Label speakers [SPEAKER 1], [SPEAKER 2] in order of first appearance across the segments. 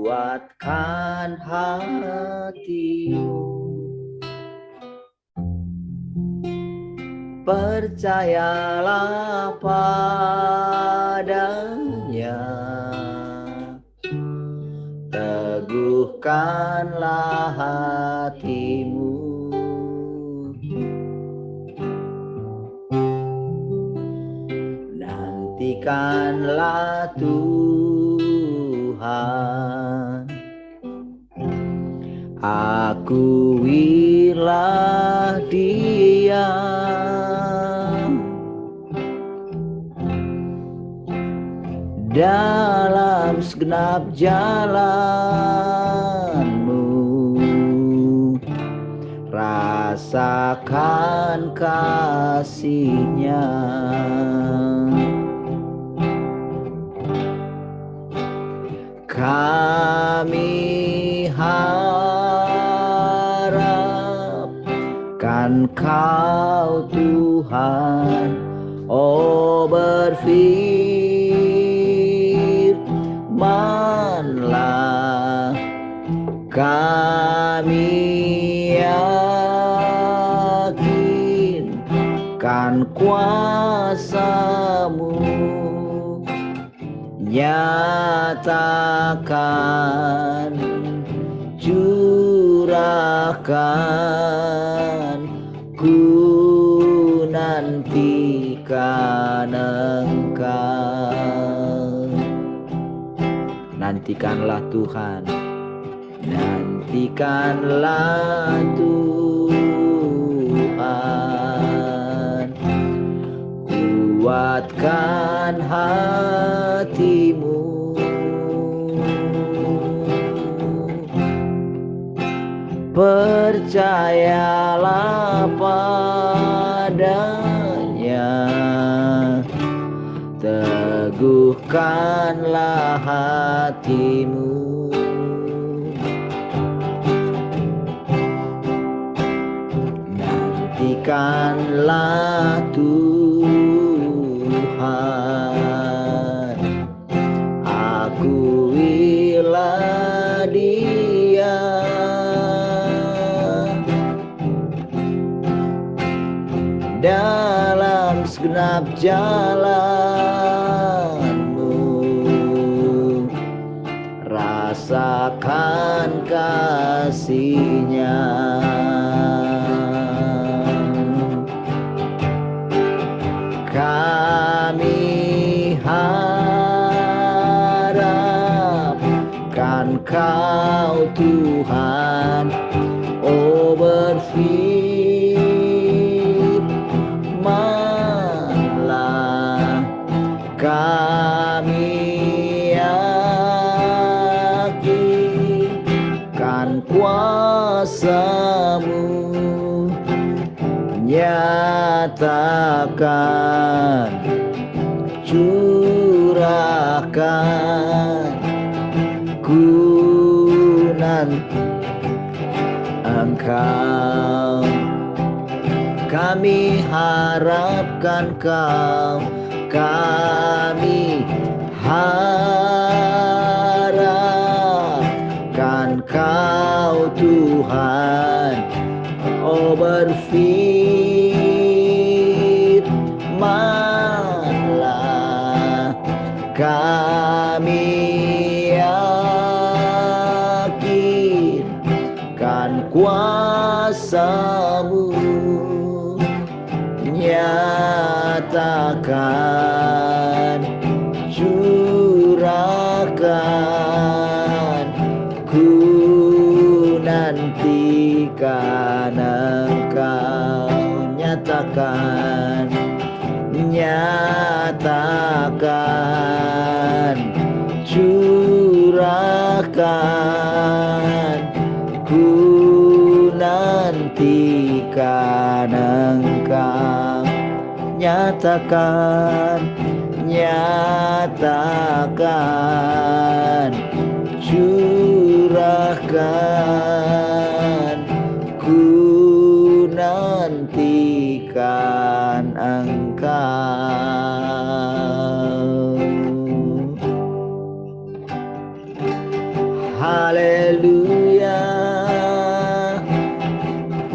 [SPEAKER 1] kuatkan hatimu, percayalah padanya, teguhkanlah hatimu. Nantikanlah Tuhan, akuilah Dia, dalam segenap jalanmu, rasakan kasih-Nya. Kami harapkan Kau Tuhan, oh berfirman-Lah, kami yakinkan kuasa-Mu, nyatakan, curahkan, ku nantikan Engkau. Nantikanlah Tuhan, nantikanlah Tuhan, kuatkan hatimu, percayalah padanya, teguhkanlah hatimu. Nantikanlah Tuhan, akuilah Dia, dalam segenap jalanmu, rasakan kasih-Nya. Kami harapkan Kau Tuhan, oh berfirman-Lah, kami yakinkan kuasa-Mu, nyatakan, curahkan, ku nanti Engkau. Kami harapkan Kau, kami harapkan Kau Tuhan, oh berfirman-Lah, kami yakinkan kuasa-Mu, nyatakan, curahkan, ku nantikan Engkau. Nyatakan, nyatakan, curahkan, ku nantikan Engkau. Nyatakan, nyatakan, curahkan, ku nantikan Engkau. haleluya.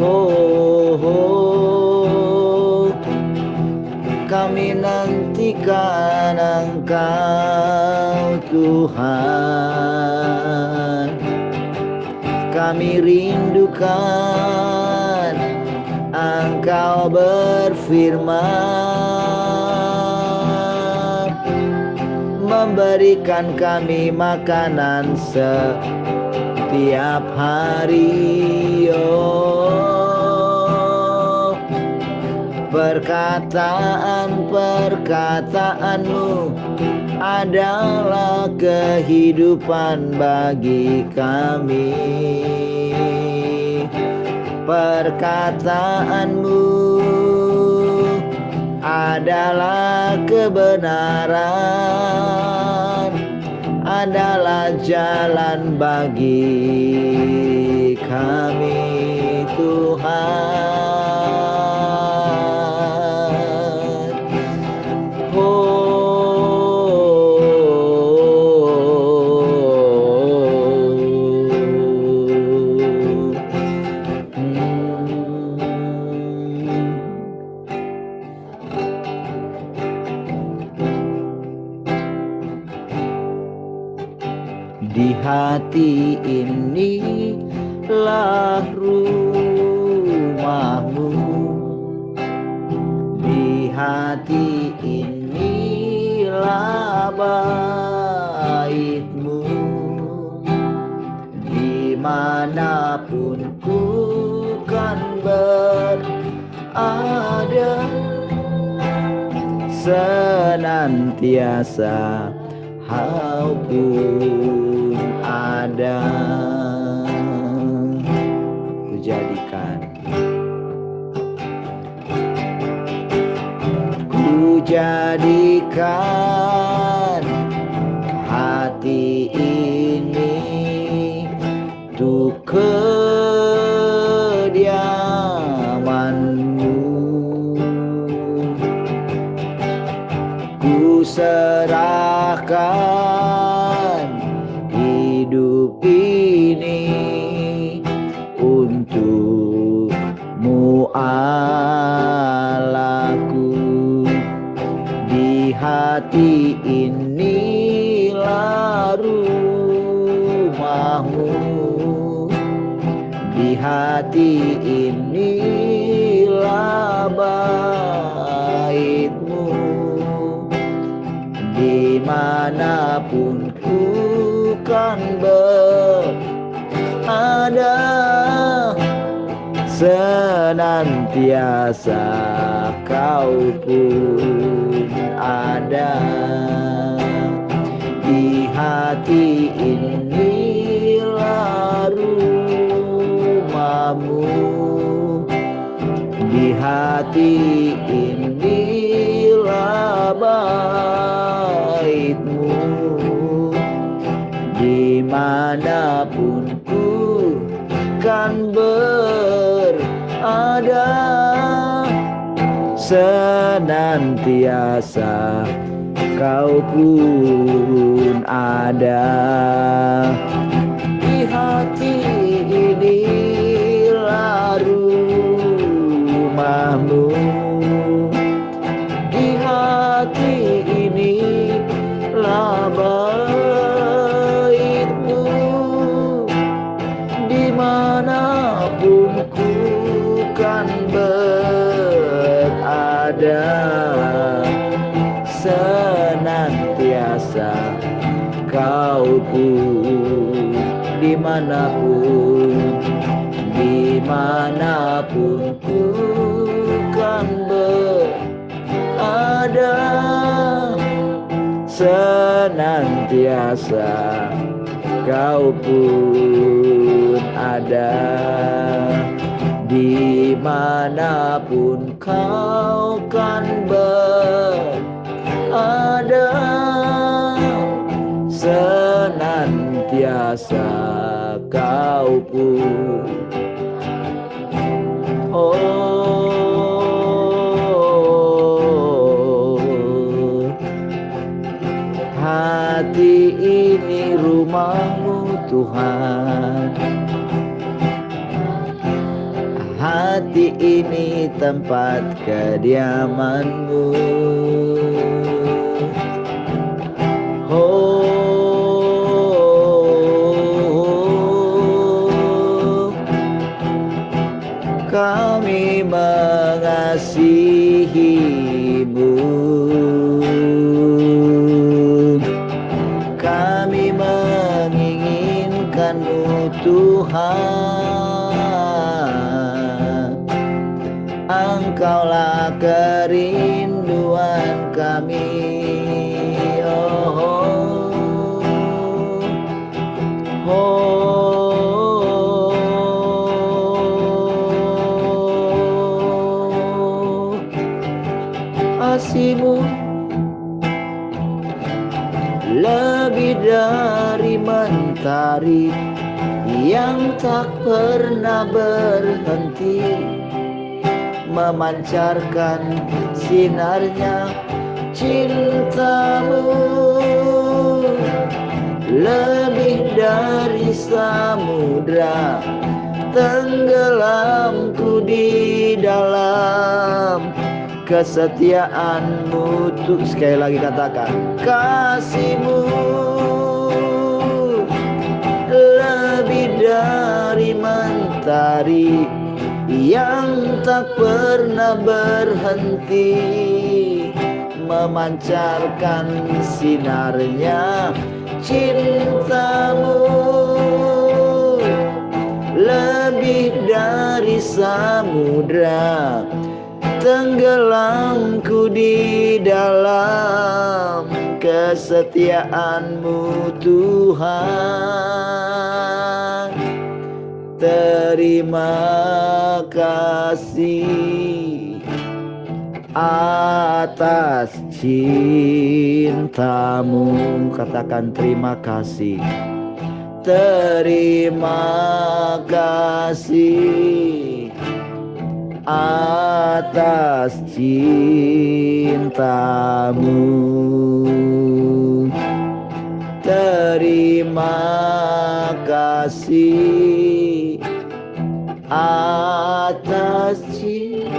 [SPEAKER 1] Oh, oh, kami nantikan Engkau Tuhan, kami rindukan Engkau berfirman, memberikan kami makanan setiap hari. Oh, perkataan-perkataanmu adalah kehidupan bagi kami. Perkataanmu adalah kebenaran, adalah jalan bagi kami Tuhan. Oh, di hati inilah rumahmu, di hati inilah baitmu, dimanapun ku kan berada, senantiasa Kau pun ada. Ku jadikan hati ini untuk kediamanmu. Ku serahkan hidup ini untukmu Allahku. Di hati inilah rumahmu, di hati inilah baitmu, dimanapun ku kan berada, senantiasa Kau pun ada. Di hati inilah rumahmu, di hati inilah baitmu, dimanapun ku kan berada, senantiasa Kau pun ada. Di hati inilah rumahmu, di hati inilah baitmu, dimanapun ku kan berada, senantiasa Kau pun, dimanapun ku kan berada, senantiasa Kau pun ada. Dimanapun Kau kan berada, senantiasa Kau pun. Oh, hati ini rumahmu Tuhan. Hati ini tempat kediaman-Mu. Oh, kami mengasihi-Mu. Kami menginginkan-Mu, Tuhan. Engkaulah kerinduan kami. Kasih-Mu lebih dari mentari yang tak pernah berhenti, memancarkan sinarnya cinta-Mu. Lebih dari samudra, tenggelamku di dalam kesetiaan-Mu. Sekali lagi katakan, kasih-Mu lebih dari mentari yang tak pernah berhenti, memancarkan sinarnya cinta-Mu. Lebih dari samudra, tenggelamku di dalam kesetiaan-Mu, Tuhan. Terima kasih atas cinta-Mu. Katakan terima kasih. Terima kasih atas cinta-Mu. Terima kasih atas cinta-Mu.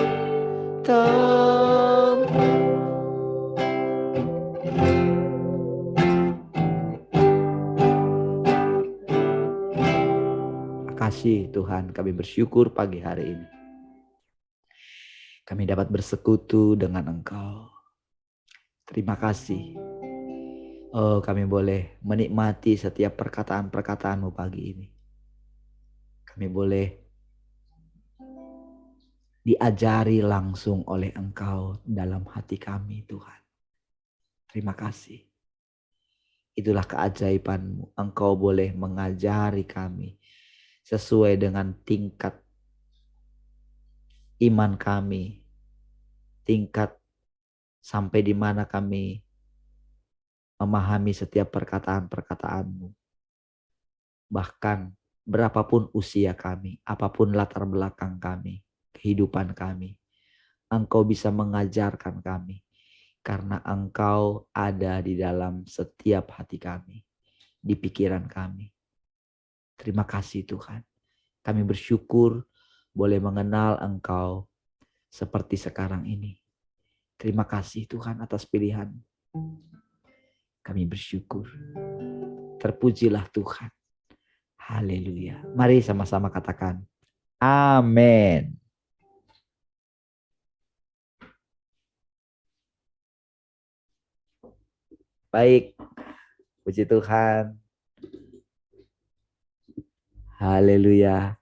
[SPEAKER 1] Kasih Tuhan, kami bersyukur pagi hari ini kami dapat bersekutu dengan Engkau. Terima kasih. Oh, kami boleh menikmati setiap perkataan-perkataan-Mu pagi ini. Kami boleh diajari langsung oleh Engkau dalam hati kami, Tuhan. Terima kasih. Itulah keajaiban-Mu. Engkau boleh mengajari kami sesuai dengan tingkat iman kami, tingkat sampai di mana kami memahami setiap perkataan-perkataan-Mu. Bahkan berapapun usia kami, apapun latar belakang kami, kehidupan kami, Engkau bisa mengajarkan kami. Karena Engkau ada di dalam setiap hati kami, di pikiran kami. Terima kasih Tuhan. Kami bersyukur boleh mengenal Engkau seperti sekarang ini. Terima kasih Tuhan atas pilihan. Kami bersyukur. Terpujilah Tuhan. Haleluya. Mari sama-sama katakan amin. Baik. Puji Tuhan. Haleluya.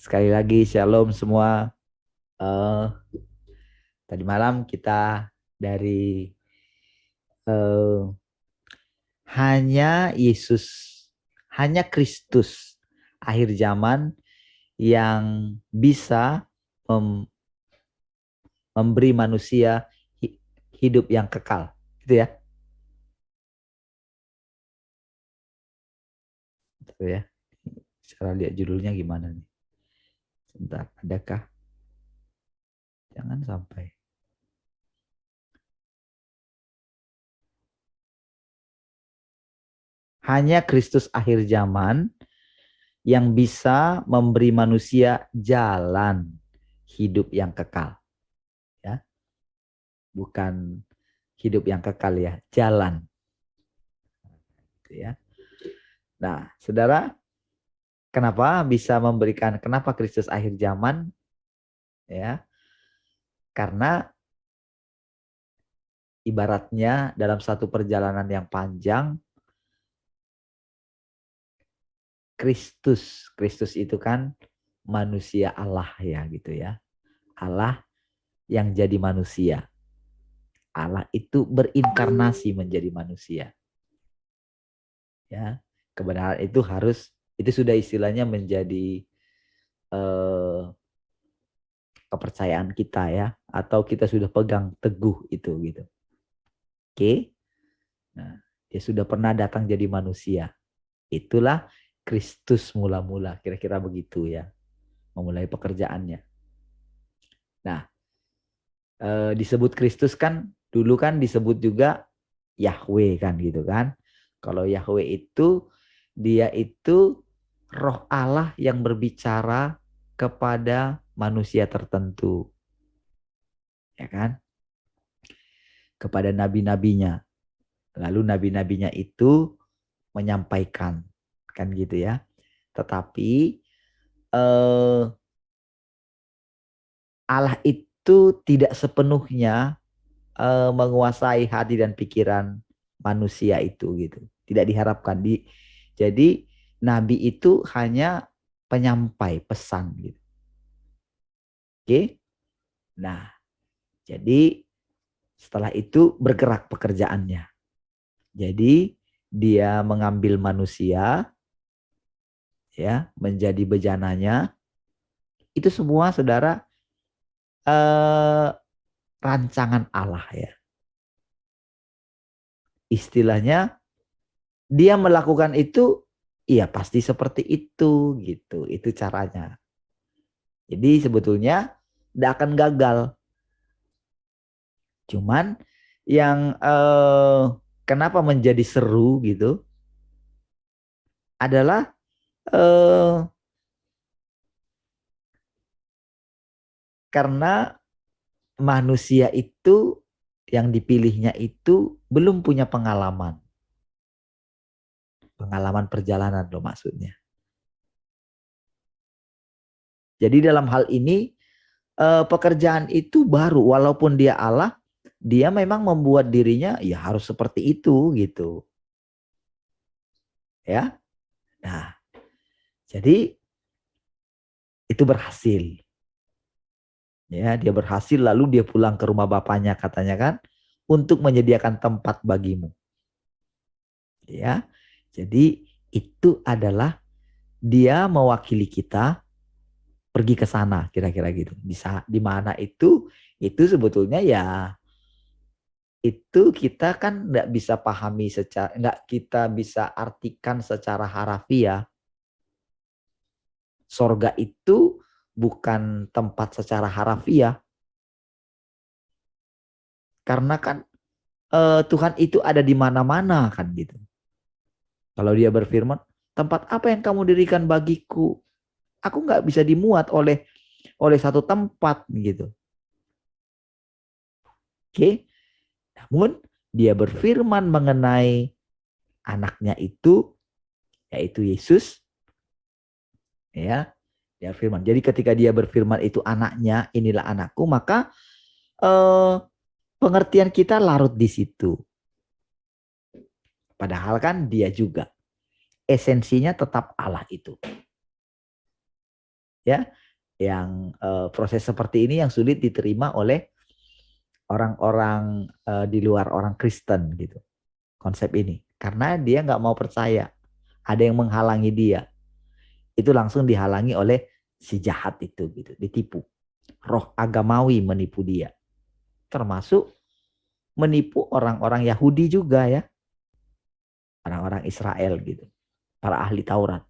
[SPEAKER 1] Sekali lagi shalom semua. Tadi malam kita dari hanya Yesus, hanya Kristus akhir zaman yang bisa memberi manusia hidup yang kekal. Gitu ya. Gitu ya. Cara lihat judulnya gimana nih? Sebentar, adakah? Jangan sampai. Hanya Kristus akhir zaman yang bisa memberi manusia jalan hidup yang kekal, ya. Bukan hidup yang kekal ya, jalan, gitu ya. Nah, saudara, kenapa bisa memberikan, kenapa Kristus akhir zaman, ya? Karena ibaratnya dalam satu perjalanan yang panjang, Kristus itu kan manusia Allah ya gitu ya. Allah yang jadi manusia. Allah itu berinkarnasi menjadi manusia. Ya, kebenaran itu sudah istilahnya menjadi eh, kepercayaan kita ya, atau kita sudah pegang teguh itu gitu. Oke. Nah, dia sudah pernah datang jadi manusia. Itulah Kristus mula-mula, kira-kira begitu ya, memulai pekerjaannya. Nah, disebut Kristus kan dulu kan disebut juga Yahweh kan gitu kan. Kalau Yahweh itu dia itu roh Allah yang berbicara kepada manusia tertentu. Ya kan? Kepada nabi-nabinya. Lalu nabi-nabinya itu menyampaikan kan gitu ya. Tetapi Allah itu tidak sepenuhnya menguasai hati dan pikiran manusia itu gitu. Tidak diharapkan jadi nabi itu hanya penyampai pesan gitu. Oke? Nah, jadi setelah itu bergerak pekerjaannya. Jadi dia mengambil manusia ya menjadi bejananya. Itu semua saudara rancangan Allah ya. Istilahnya dia melakukan itu, iya pasti seperti itu gitu. Itu caranya. Jadi sebetulnya tidak akan gagal. Cuman yang kenapa menjadi seru gitu adalah karena manusia itu yang dipilihnya itu belum punya pengalaman. Pengalaman perjalanan loh maksudnya. Jadi dalam hal ini pekerjaan itu baru, walaupun dia Allah, dia memang membuat dirinya ya harus seperti itu gitu. Ya. Nah, jadi itu berhasil. Ya, dia berhasil lalu dia pulang ke rumah bapaknya katanya kan untuk menyediakan tempat bagimu. Ya. Jadi itu adalah dia mewakili kita pergi ke sana kira-kira gitu. Di mana itu sebetulnya ya itu kita kan nggak bisa pahami secara, nggak kita bisa artikan secara harafiah. Sorga itu bukan tempat secara harafiah. Karena kan Tuhan itu ada di mana-mana kan gitu. Kalau dia berfirman, tempat apa yang kamu dirikan bagiku? Aku nggak bisa dimuat oleh satu tempat gitu. Oke, namun dia berfirman mengenai anaknya itu, yaitu Yesus, ya. Dia firman. Jadi ketika dia berfirman itu anaknya, inilah anakku, maka eh, pengertian kita larut di situ. Padahal kan dia juga esensinya tetap Allah itu. Ya, yang proses seperti ini yang sulit diterima oleh orang-orang di luar orang Kristen gitu. Konsep ini. Karena dia nggak mau percaya. Ada yang menghalangi dia. Itu langsung dihalangi oleh si jahat itu gitu, ditipu. Roh agamawi menipu dia. Termasuk menipu orang-orang Yahudi juga ya. Orang-orang Israel gitu. Para ahli Taurat.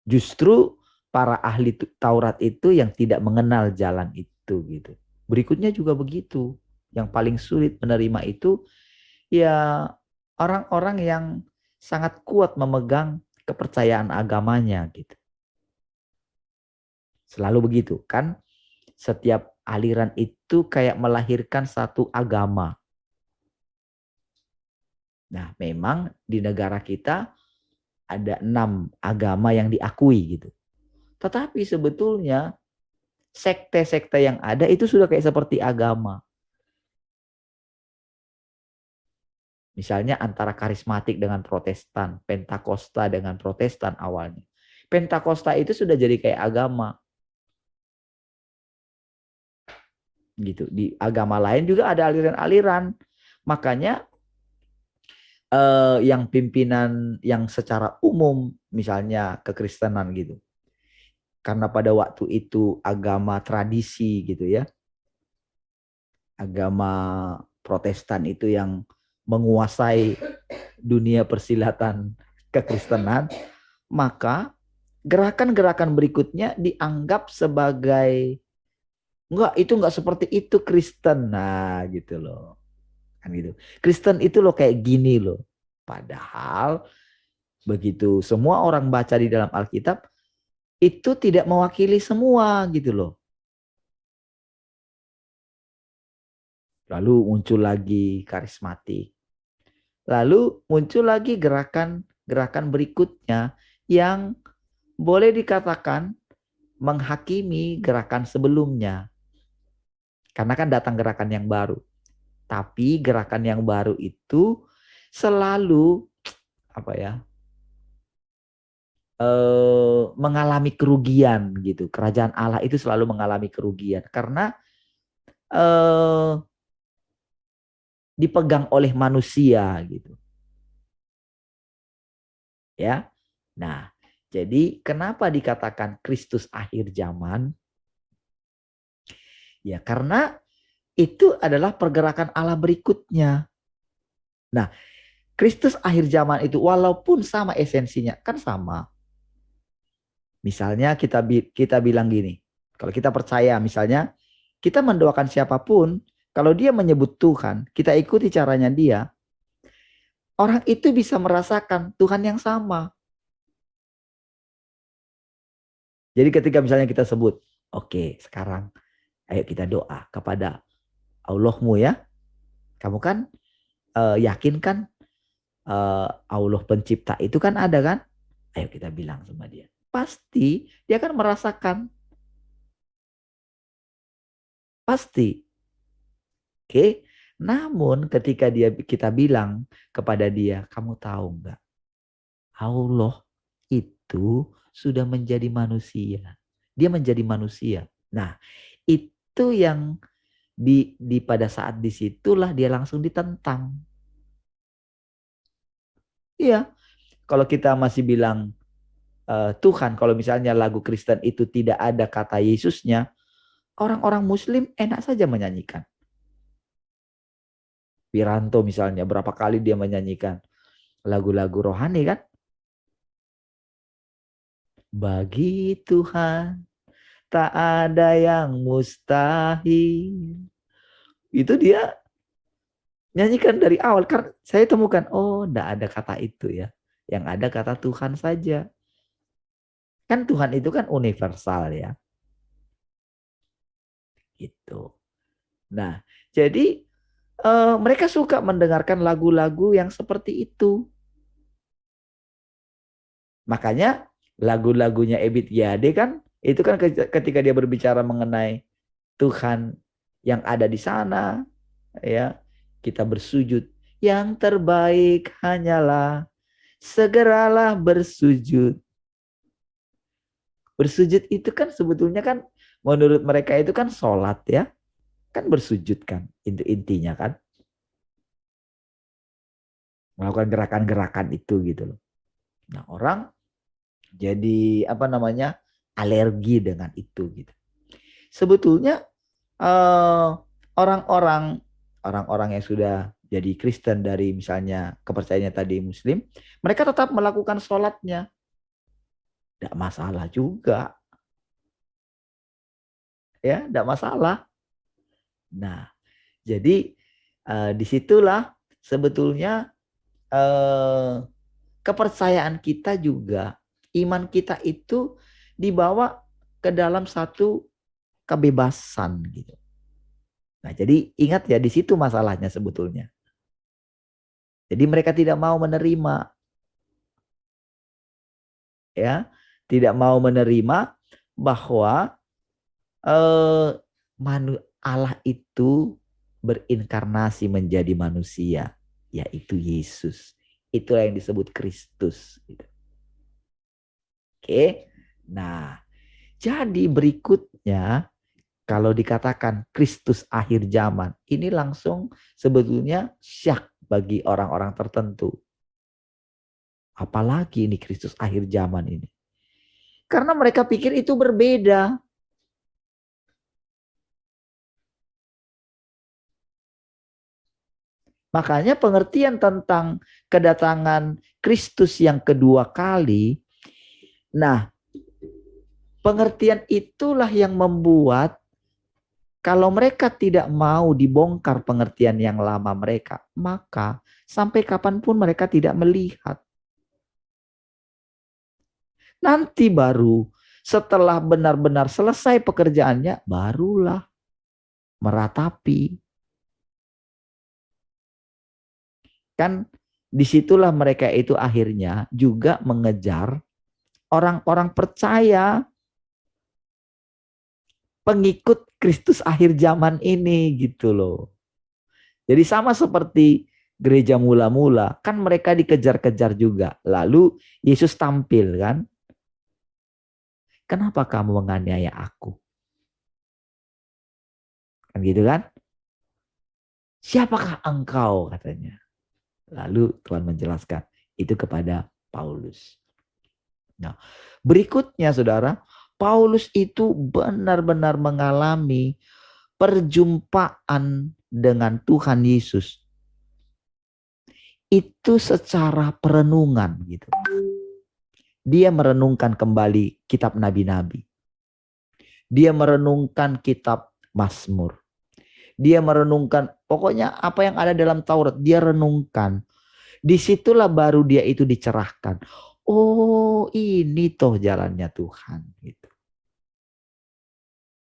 [SPEAKER 1] Justru para ahli Taurat itu yang tidak mengenal jalan itu gitu. Berikutnya juga begitu. Yang paling sulit menerima itu ya orang-orang yang sangat kuat memegang kepercayaan agamanya gitu. Selalu begitu kan, setiap aliran itu kayak melahirkan satu agama. Nah, memang di negara kita ada 6 agama yang diakui gitu. Tetapi sebetulnya sekte-sekte yang ada itu sudah kayak seperti agama. Misalnya antara karismatik dengan Protestan, Pentakosta dengan Protestan awalnya. Pentakosta itu sudah jadi kayak agama. Gitu. Di agama lain juga ada aliran-aliran. Makanya yang pimpinan yang secara umum misalnya kekristenan gitu. Karena pada waktu itu agama tradisi gitu ya. Agama Protestan itu yang menguasai dunia persilatan kekristenan, maka gerakan-gerakan berikutnya dianggap sebagai enggak seperti itu Kristen. Nah, gitu loh. Kan gitu. Kristen itu loh kayak gini loh. Padahal begitu semua orang baca di dalam Alkitab itu tidak mewakili semua gitu loh. Lalu muncul lagi karismatik. Lalu muncul lagi gerakan-gerakan berikutnya yang boleh dikatakan menghakimi gerakan sebelumnya. Karena kan datang gerakan yang baru. Tapi gerakan yang baru itu selalu apa ya? Mengalami kerugian gitu. Kerajaan Allah itu selalu mengalami kerugian karena dipegang oleh manusia gitu. Ya. Nah, jadi kenapa dikatakan Kristus akhir zaman? Ya, karena itu adalah pergerakan Allah berikutnya. Nah, Kristus akhir zaman itu walaupun sama esensinya, kan sama. Misalnya kita bilang gini, kalau kita percaya misalnya kita mendoakan siapapun, kalau dia menyebut Tuhan, kita ikuti caranya dia, orang itu bisa merasakan Tuhan yang sama. Jadi ketika misalnya kita sebut, oke, sekarang ayo kita doa kepada Allahmu ya. Kamu kan yakin kan Allah pencipta itu kan ada kan? Ayo kita bilang sama dia. Pasti dia akan merasakan. Pasti. Oke. Namun ketika kita bilang kepada dia, kamu tahu nggak? Allah itu sudah menjadi manusia. Dia menjadi manusia. Nah, itu yang pada saat disitulah dia langsung ditentang. Iya, kalau kita masih bilang Tuhan, kalau misalnya lagu Kristen itu tidak ada kata Yesusnya, orang-orang Muslim enak saja menyanyikan. Wiranto misalnya, berapa kali dia menyanyikan lagu-lagu rohani kan? Bagi Tuhan tak ada yang mustahil. Itu dia nyanyikan dari awal. Karena saya temukan, oh enggak ada kata itu ya. Yang ada kata Tuhan saja. Kan Tuhan itu kan universal ya. Gitu. Nah, jadi mereka suka mendengarkan lagu-lagu yang seperti itu. Makanya lagu-lagunya Ebit G.Ade kan, itu kan ketika dia berbicara mengenai Tuhan yang ada di sana, ya kita bersujud. Yang terbaik hanyalah segeralah bersujud. Bersujud itu kan sebetulnya kan menurut mereka itu kan sholat ya. Kan bersujud kan, itu intinya kan. Melakukan gerakan-gerakan itu gitu loh. Nah orang jadi apa namanya alergi dengan itu gitu. Sebetulnya eh, orang-orang orang-orang yang sudah jadi Kristen dari misalnya kepercayaannya tadi Muslim, mereka tetap melakukan sholatnya, tidak masalah juga, ya, tidak masalah. Nah, jadi disitulah sebetulnya eh, kepercayaan kita juga, iman kita itu dibawa ke dalam satu kebebasan gitu. Nah, jadi ingat ya, di situ masalahnya sebetulnya. Jadi mereka tidak mau menerima, ya, tidak mau menerima bahwa Allah itu berinkarnasi menjadi manusia, yaitu Yesus. Itulah yang disebut Kristus. Gitu. Oke, nah, jadi berikutnya kalau dikatakan Kristus akhir zaman, ini langsung sebetulnya syak bagi orang-orang tertentu. Apalagi ini Kristus akhir zaman ini. Karena mereka pikir itu berbeda. Makanya pengertian tentang kedatangan Kristus yang kedua kali, nah, pengertian itulah yang membuat kalau mereka tidak mau dibongkar pengertian yang lama mereka, maka sampai kapanpun mereka tidak melihat. Nanti baru setelah benar-benar selesai pekerjaannya, barulah meratapi. Kan disitulah mereka itu akhirnya juga mengejar orang-orang percaya, pengikut Kristus akhir zaman ini gitu loh. Jadi sama seperti gereja mula-mula, kan mereka dikejar-kejar juga. Lalu Yesus tampil kan, kenapa kamu menganiaya aku? Kan gitu kan? Siapakah engkau katanya. Lalu Tuhan menjelaskan itu kepada Paulus. Nah, berikutnya saudara, Paulus itu benar-benar mengalami perjumpaan dengan Tuhan Yesus. Itu secara perenungan gitu. Dia merenungkan kembali kitab nabi-nabi. Dia merenungkan kitab Mazmur. Dia merenungkan pokoknya apa yang ada dalam Taurat, dia renungkan. Disitulah baru dia itu dicerahkan. Oh, ini toh jalannya Tuhan gitu.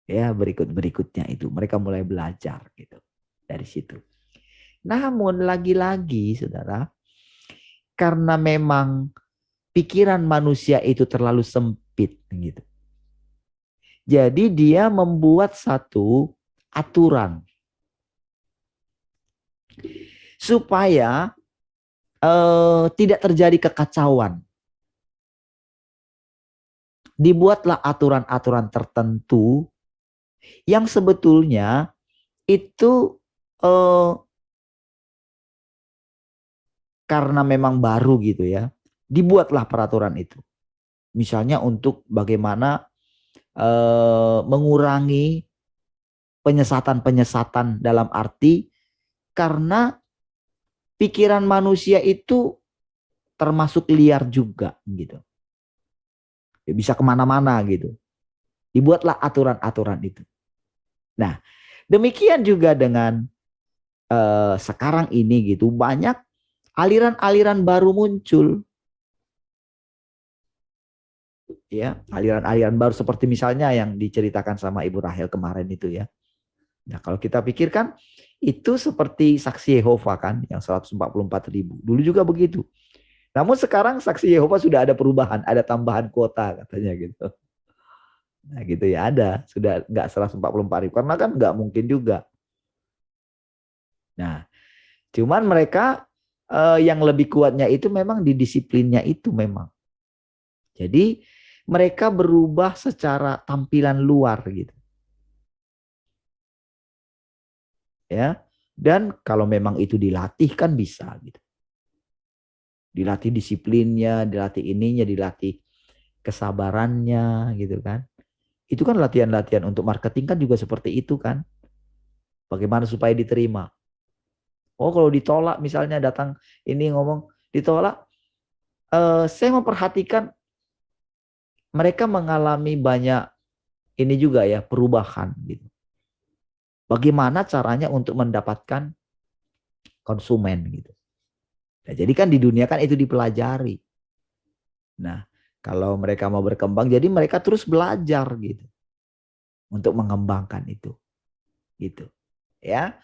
[SPEAKER 1] Ya, berikutnya itu mereka mulai belajar gitu dari situ. Namun lagi-lagi saudara, karena memang pikiran manusia itu terlalu sempit gitu. Jadi dia membuat satu aturan supaya tidak terjadi kekacauan. Dibuatlah aturan-aturan tertentu yang sebetulnya itu karena memang baru gitu ya, dibuatlah peraturan itu. Misalnya untuk bagaimana mengurangi penyesatan-penyesatan dalam arti karena pikiran manusia itu termasuk liar juga gitu. Bisa kemana-mana gitu. Dibuatlah aturan-aturan itu. Nah, demikian juga dengan sekarang ini gitu, banyak aliran-aliran baru muncul. Ya, aliran-aliran baru seperti misalnya yang diceritakan sama Ibu Rahel kemarin itu ya. Nah, kalau kita pikirkan itu seperti saksi Yehova kan yang 144.000. Dulu juga begitu. Namun sekarang saksi Yehova sudah ada perubahan, ada tambahan kuota katanya gitu. Nah, gitu ya, ada, sudah nggak 144.000 karena kan nggak mungkin juga. Nah, cuman mereka yang lebih kuatnya itu memang di disiplinnya itu memang. Jadi mereka berubah secara tampilan luar gitu. Ya. Dan kalau memang itu dilatih kan bisa gitu. Dilatih disiplinnya, dilatih ininya, dilatih kesabarannya gitu kan. Itu kan latihan-latihan untuk marketing kan juga seperti itu kan. Bagaimana supaya diterima. Oh, kalau ditolak misalnya datang ini ngomong ditolak, saya memperhatikan mereka mengalami banyak ini juga ya perubahan gitu. Bagaimana caranya untuk mendapatkan konsumen gitu. Nah, jadi kan di dunia kan itu dipelajari. Nah, kalau mereka mau berkembang, jadi mereka terus belajar gitu untuk mengembangkan itu, gitu, ya.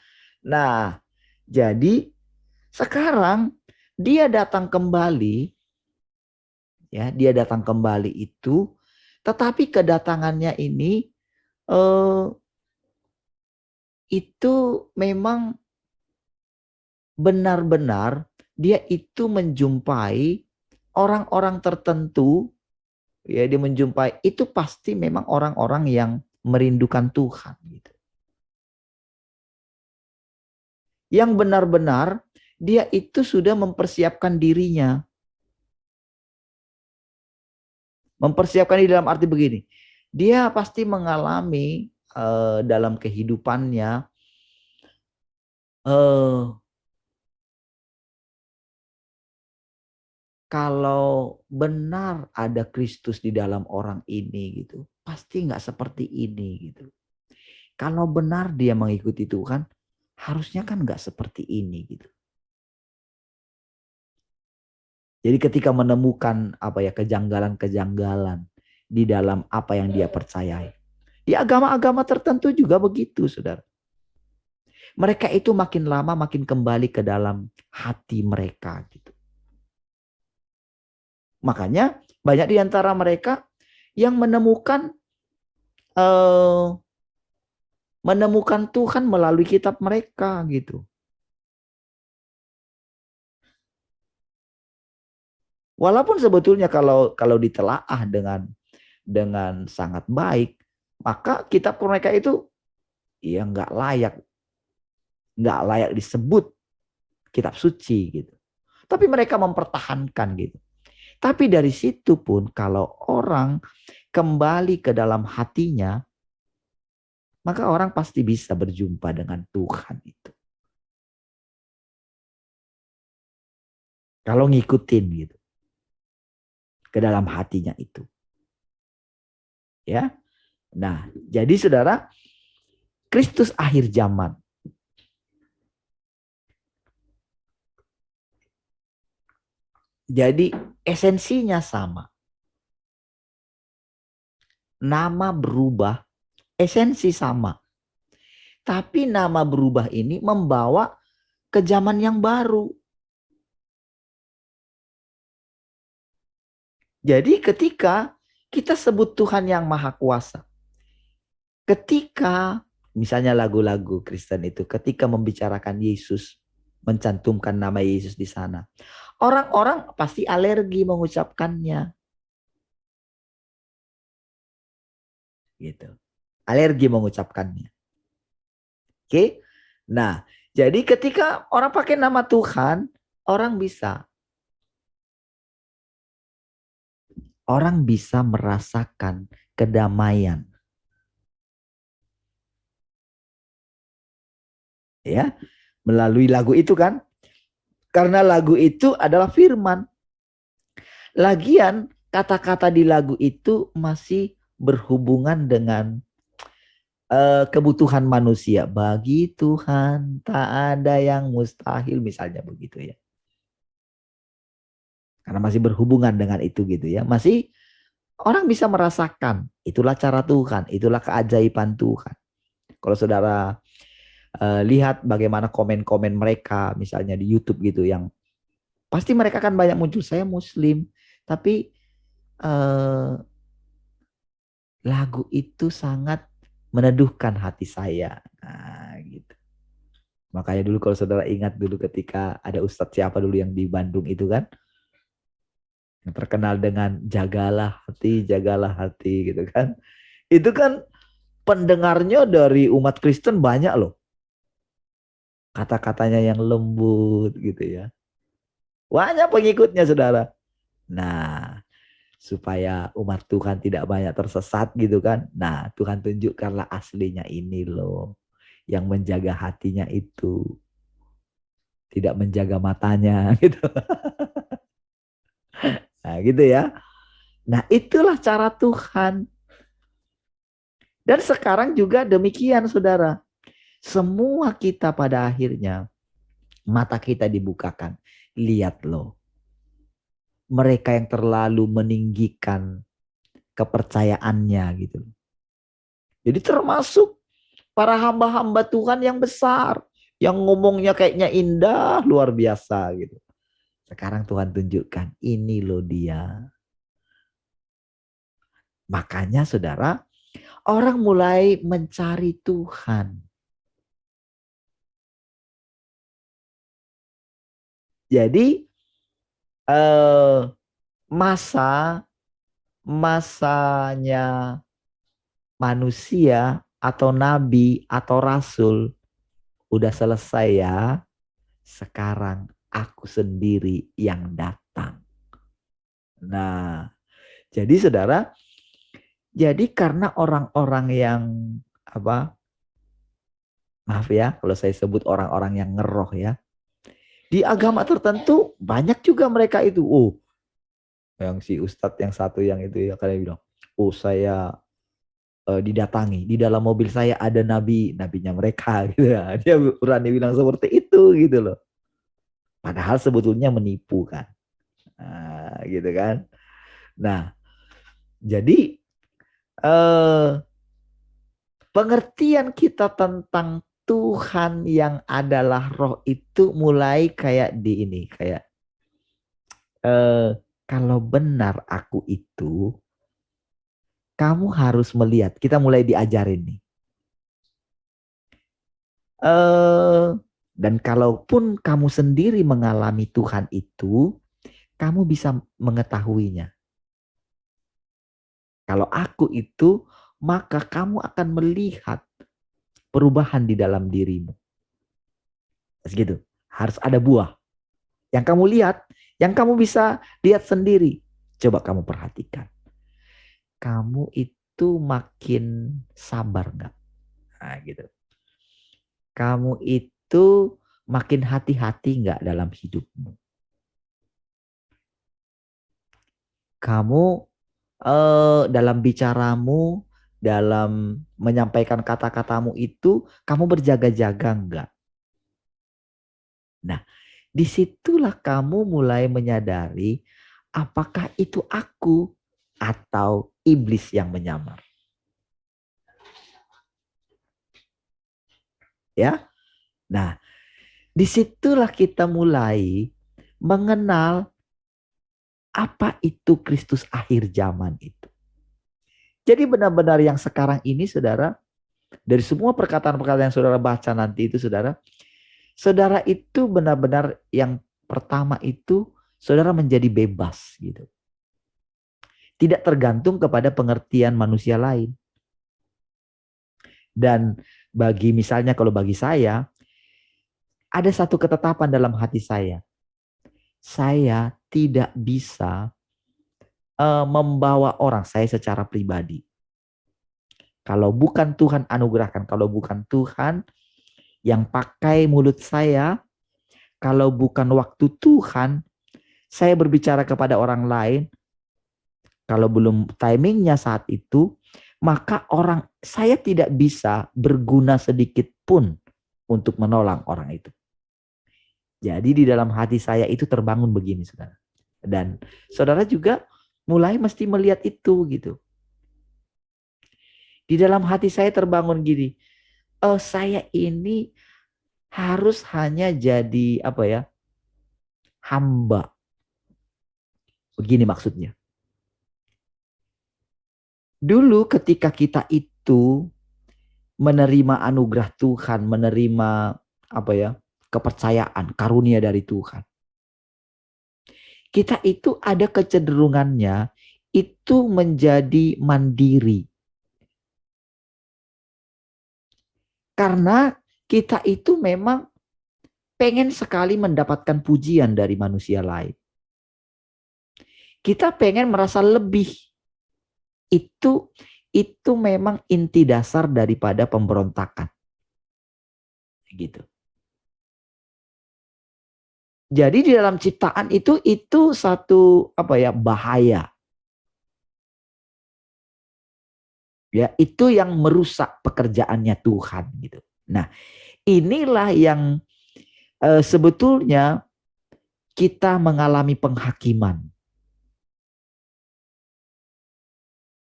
[SPEAKER 1] Nah, jadi sekarang dia datang kembali, ya, dia datang kembali itu, tetapi kedatangannya ini eh, itu memang benar-benar dia itu menjumpai orang-orang tertentu, ya, dia menjumpai itu pasti memang orang-orang yang merindukan Tuhan gitu. Yang benar-benar dia itu sudah mempersiapkan dirinya. Mempersiapkan diri dalam arti begini. Dia pasti mengalami dalam kehidupannya eh, kalau benar ada Kristus di dalam orang ini gitu, pasti nggak seperti ini gitu. Kalau benar dia mengikuti Tuhan, harusnya kan nggak seperti ini gitu. Jadi ketika menemukan apa ya kejanggalan-kejanggalan di dalam apa yang dia percayai. Di agama-agama tertentu juga begitu, saudara. Mereka itu makin lama makin kembali ke dalam hati mereka gitu. Makanya banyak di antara mereka yang eh, menemukan Tuhan melalui kitab mereka gitu. Walaupun sebetulnya kalau ditelaah dengan sangat baik, maka kitab mereka itu ya nggak layak disebut kitab suci gitu. Tapi mereka mempertahankan gitu. Tapi dari situ pun kalau orang kembali ke dalam hatinya, maka orang pasti bisa berjumpa dengan Tuhan itu. Kalau ngikutin gitu ke dalam hatinya itu. Ya. Nah, jadi saudara, Kristus akhir zaman. Jadi esensinya sama. Nama berubah, esensi sama. Tapi nama berubah ini membawa ke zaman yang baru. Jadi ketika kita sebut Tuhan yang Maha Kuasa, ketika misalnya lagu-lagu Kristen itu, ketika membicarakan Yesus, mencantumkan nama Yesus di sana, orang-orang pasti alergi mengucapkannya, gitu. Alergi mengucapkannya. Oke? Nah, jadi ketika orang pakai nama Tuhan, orang bisa merasakan kedamaian, ya, melalui lagu itu kan. Karena lagu itu adalah firman. Lagian kata-kata di lagu itu masih berhubungan dengan kebutuhan manusia. Bagi Tuhan tak ada yang mustahil, misalnya begitu ya. Karena masih berhubungan dengan itu gitu ya. Masih orang bisa merasakan itulah cara Tuhan, itulah keajaiban Tuhan. Kalau saudara lihat bagaimana komen-komen mereka misalnya di YouTube gitu, yang pasti mereka kan banyak muncul, saya Muslim, tapi eh, lagu itu sangat meneduhkan hati saya. Nah, gitu. Makanya dulu kalau saudara ingat dulu ketika ada ustadz siapa dulu yang di Bandung itu kan, yang terkenal dengan jagalah hati gitu kan. Itu kan pendengarnya dari umat Kristen banyak loh. Kata-katanya yang lembut gitu ya. Banyak pengikutnya saudara. Nah, supaya umat Tuhan tidak banyak tersesat gitu kan. Nah, Tuhan tunjukkanlah aslinya ini loh. Yang menjaga hatinya itu. Tidak menjaga matanya gitu. Nah, gitu ya. Nah, itulah cara Tuhan. Dan sekarang juga demikian, saudara. Semua kita pada akhirnya, mata kita dibukakan. Lihat loh. mereka yang terlalu meninggikan kepercayaannya gitu. Jadi termasuk para hamba-hamba Tuhan yang besar, yang ngomongnya kayaknya indah, luar biasa gitu. Sekarang Tuhan tunjukkan, ini loh dia. Makanya saudara, orang mulai mencari Tuhan. Jadi masanya manusia atau nabi atau rasul udah selesai ya. Sekarang aku sendiri yang datang. Nah, jadi saudara, jadi karena orang-orang yang apa? Maaf ya kalau saya sebut orang-orang yang ngeroh ya. Di agama tertentu banyak juga mereka itu. Oh, yang si ustadz yang satu yang itu ya kalian bilang, "Oh, saya didatangi. Di dalam mobil saya ada nabinya mereka," gitu ya. Dia berani bilang seperti itu gitu loh. Padahal sebetulnya menipu kan. Nah, gitu kan. Nah, jadi eh, pengertian kita tentang Tuhan yang adalah roh itu mulai kayak di ini, kayak kalau benar aku itu, kamu harus melihat. Kita mulai diajarin nih. Dan kalaupun kamu sendiri mengalami Tuhan itu, kamu bisa mengetahuinya. Kalau aku itu, maka kamu akan melihat perubahan di dalam dirimu. Segitu. Harus ada buah. Yang kamu lihat, yang kamu bisa lihat sendiri. Coba kamu perhatikan. Kamu itu makin sabar nggak? Nah, gitu. Kamu itu makin hati-hati nggak dalam hidupmu? Kamu dalam bicaramu, dalam menyampaikan kata-katamu itu, kamu berjaga-jaga enggak? Nah, disitulah kamu mulai menyadari apakah itu aku atau iblis yang menyamar. Ya, nah disitulah kita mulai mengenal apa itu Kristus akhir zaman itu. Jadi benar-benar yang sekarang ini saudara, dari semua perkataan-perkataan yang saudara baca nanti itu saudara, saudara itu benar-benar yang pertama itu saudara menjadi bebas gitu. Tidak tergantung kepada pengertian manusia lain. Dan bagi misalnya kalau bagi saya, ada satu ketetapan dalam hati saya. Saya tidak bisa membawa orang, saya secara pribadi. Kalau bukan Tuhan anugerahkan, kalau bukan Tuhan yang pakai mulut saya, kalau bukan waktu Tuhan, saya berbicara kepada orang lain, kalau belum timingnya saat itu, maka saya tidak bisa berguna sedikit pun untuk menolong orang itu. Jadi di dalam hati saya itu terbangun begini, saudara. Dan saudara juga mulai mesti melihat itu gitu. Di dalam hati saya terbangun gini, oh saya ini harus hanya jadi apa ya, hamba. Begini maksudnya. Dulu ketika kita itu menerima anugerah Tuhan, menerima apa ya, kepercayaan, karunia dari Tuhan. Kita itu ada kecenderungannya itu menjadi mandiri. Karena kita itu memang pengen sekali mendapatkan pujian dari manusia lain. Kita pengen merasa lebih. Itu memang inti dasar daripada pemberontakan. Gitu. Jadi di dalam ciptaan itu satu apa ya, bahaya. Ya, itu yang merusak pekerjaannya Tuhan gitu. Nah, inilah yang sebetulnya kita mengalami penghakiman.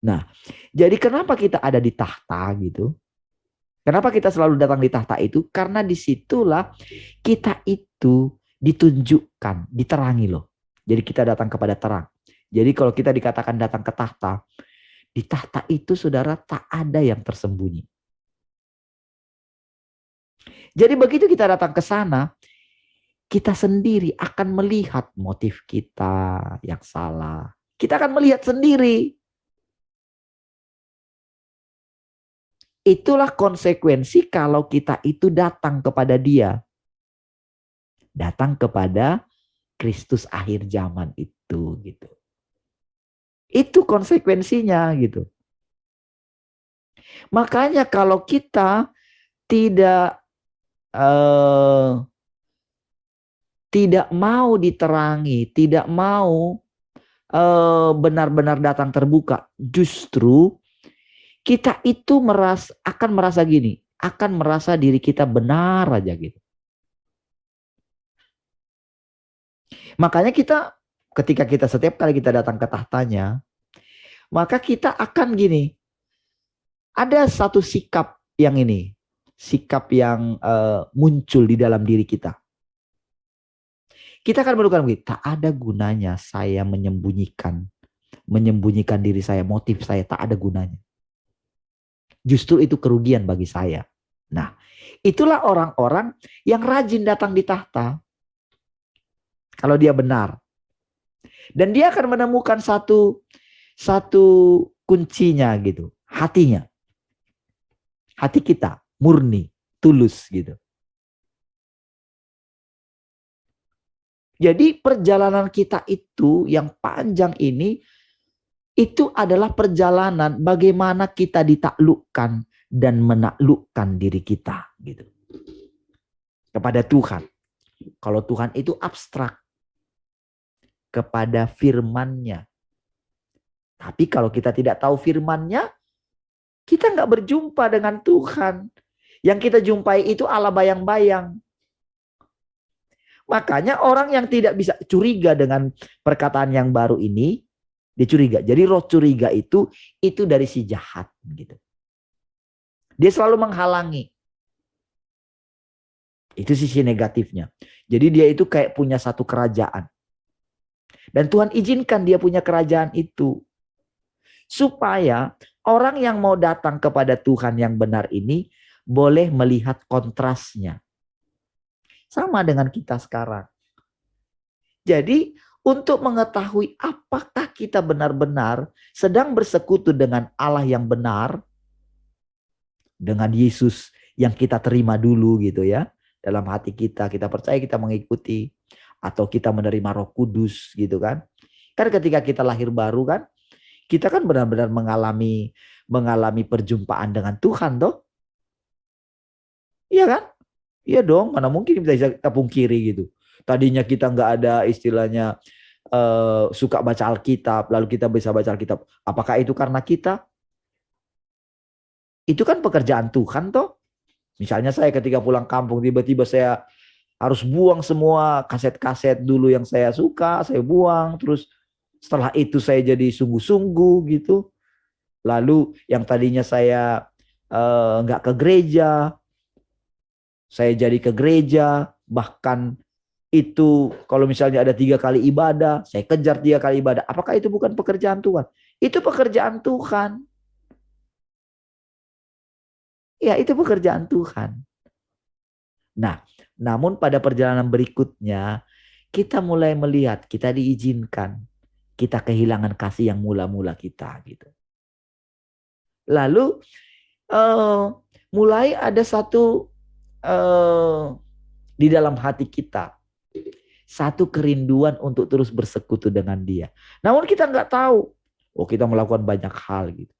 [SPEAKER 1] Nah, jadi kenapa kita ada di tahta gitu? Kenapa kita selalu datang di tahta itu? Karena disitulah kita itu ditunjukkan, diterangi loh. Jadi kita datang kepada terang. Jadi kalau kita dikatakan datang ke tahta, di tahta itu saudara tak ada yang tersembunyi. Jadi begitu kita datang ke sana, kita sendiri akan melihat motif kita yang salah. Kita akan melihat sendiri. Itulah konsekuensi kalau kita itu datang kepada Dia. Datang kepada Kristus akhir zaman itu gitu. Itu konsekuensinya gitu. Makanya kalau kita tidak tidak mau diterangi, tidak mau benar-benar datang terbuka, justru kita itu akan merasa gini, akan merasa diri kita benar aja gitu. Makanya kita ketika kita setiap kali kita datang ke tahtanya, maka kita akan gini, ada satu sikap yang ini, sikap yang muncul di dalam diri kita. Kita akan menemukan begini, tak ada gunanya saya menyembunyikan diri saya, motif saya tak ada gunanya. Justru itu kerugian bagi saya. Nah, itulah orang-orang yang rajin datang di tahta. Kalau dia benar. Dan dia akan menemukan satu kuncinya gitu, hatinya. Hati kita murni, tulus gitu. Jadi perjalanan kita itu yang panjang ini, itu adalah perjalanan bagaimana kita ditaklukkan dan menaklukkan diri kita gitu. Kepada Tuhan. Kalau Tuhan itu abstrak. Kepada firman-Nya. Tapi kalau kita tidak tahu firman-Nya, kita nggak berjumpa dengan Tuhan. Yang kita jumpai itu Allah bayang-bayang. Makanya orang yang tidak bisa curiga dengan perkataan yang baru ini, dia curiga. Jadi roh curiga itu dari si jahat gitu. Dia selalu menghalangi. Itu sisi negatifnya. Jadi dia itu kayak punya satu kerajaan. Dan Tuhan izinkan dia punya kerajaan itu. Supaya orang yang mau datang kepada Tuhan yang benar ini boleh melihat kontrasnya. Sama dengan kita sekarang. Jadi untuk mengetahui apakah kita benar-benar sedang bersekutu dengan Allah yang benar, dengan Yesus yang kita terima dulu gitu ya, dalam hati kita percaya, kita mengikuti, atau kita menerima Roh Kudus gitu kan. Kan ketika kita lahir baru kan, kita kan benar-benar mengalami perjumpaan dengan Tuhan toh. Iya kan? Iya dong, mana mungkin kita pungkiri gitu. Tadinya kita nggak ada istilahnya suka baca Alkitab, lalu kita bisa baca Alkitab. Apakah itu karena kita? Itu kan pekerjaan Tuhan toh. Misalnya saya ketika pulang kampung, tiba-tiba saya harus buang semua kaset-kaset dulu yang saya suka, saya buang. Terus setelah itu saya jadi sungguh-sungguh gitu. Lalu yang tadinya saya nggak ke gereja, saya jadi ke gereja, bahkan itu kalau misalnya ada 3 kali ibadah, saya kejar 3 kali ibadah. Apakah itu bukan pekerjaan Tuhan? Itu pekerjaan Tuhan. Ya, itu pekerjaan Tuhan. Nah, namun pada perjalanan berikutnya, kita mulai melihat, kita diizinkan, kita kehilangan kasih yang mula-mula kita gitu. Lalu mulai ada satu di dalam hati kita, satu kerinduan untuk terus bersekutu dengan Dia. Namun kita nggak tahu, kita melakukan banyak hal gitu.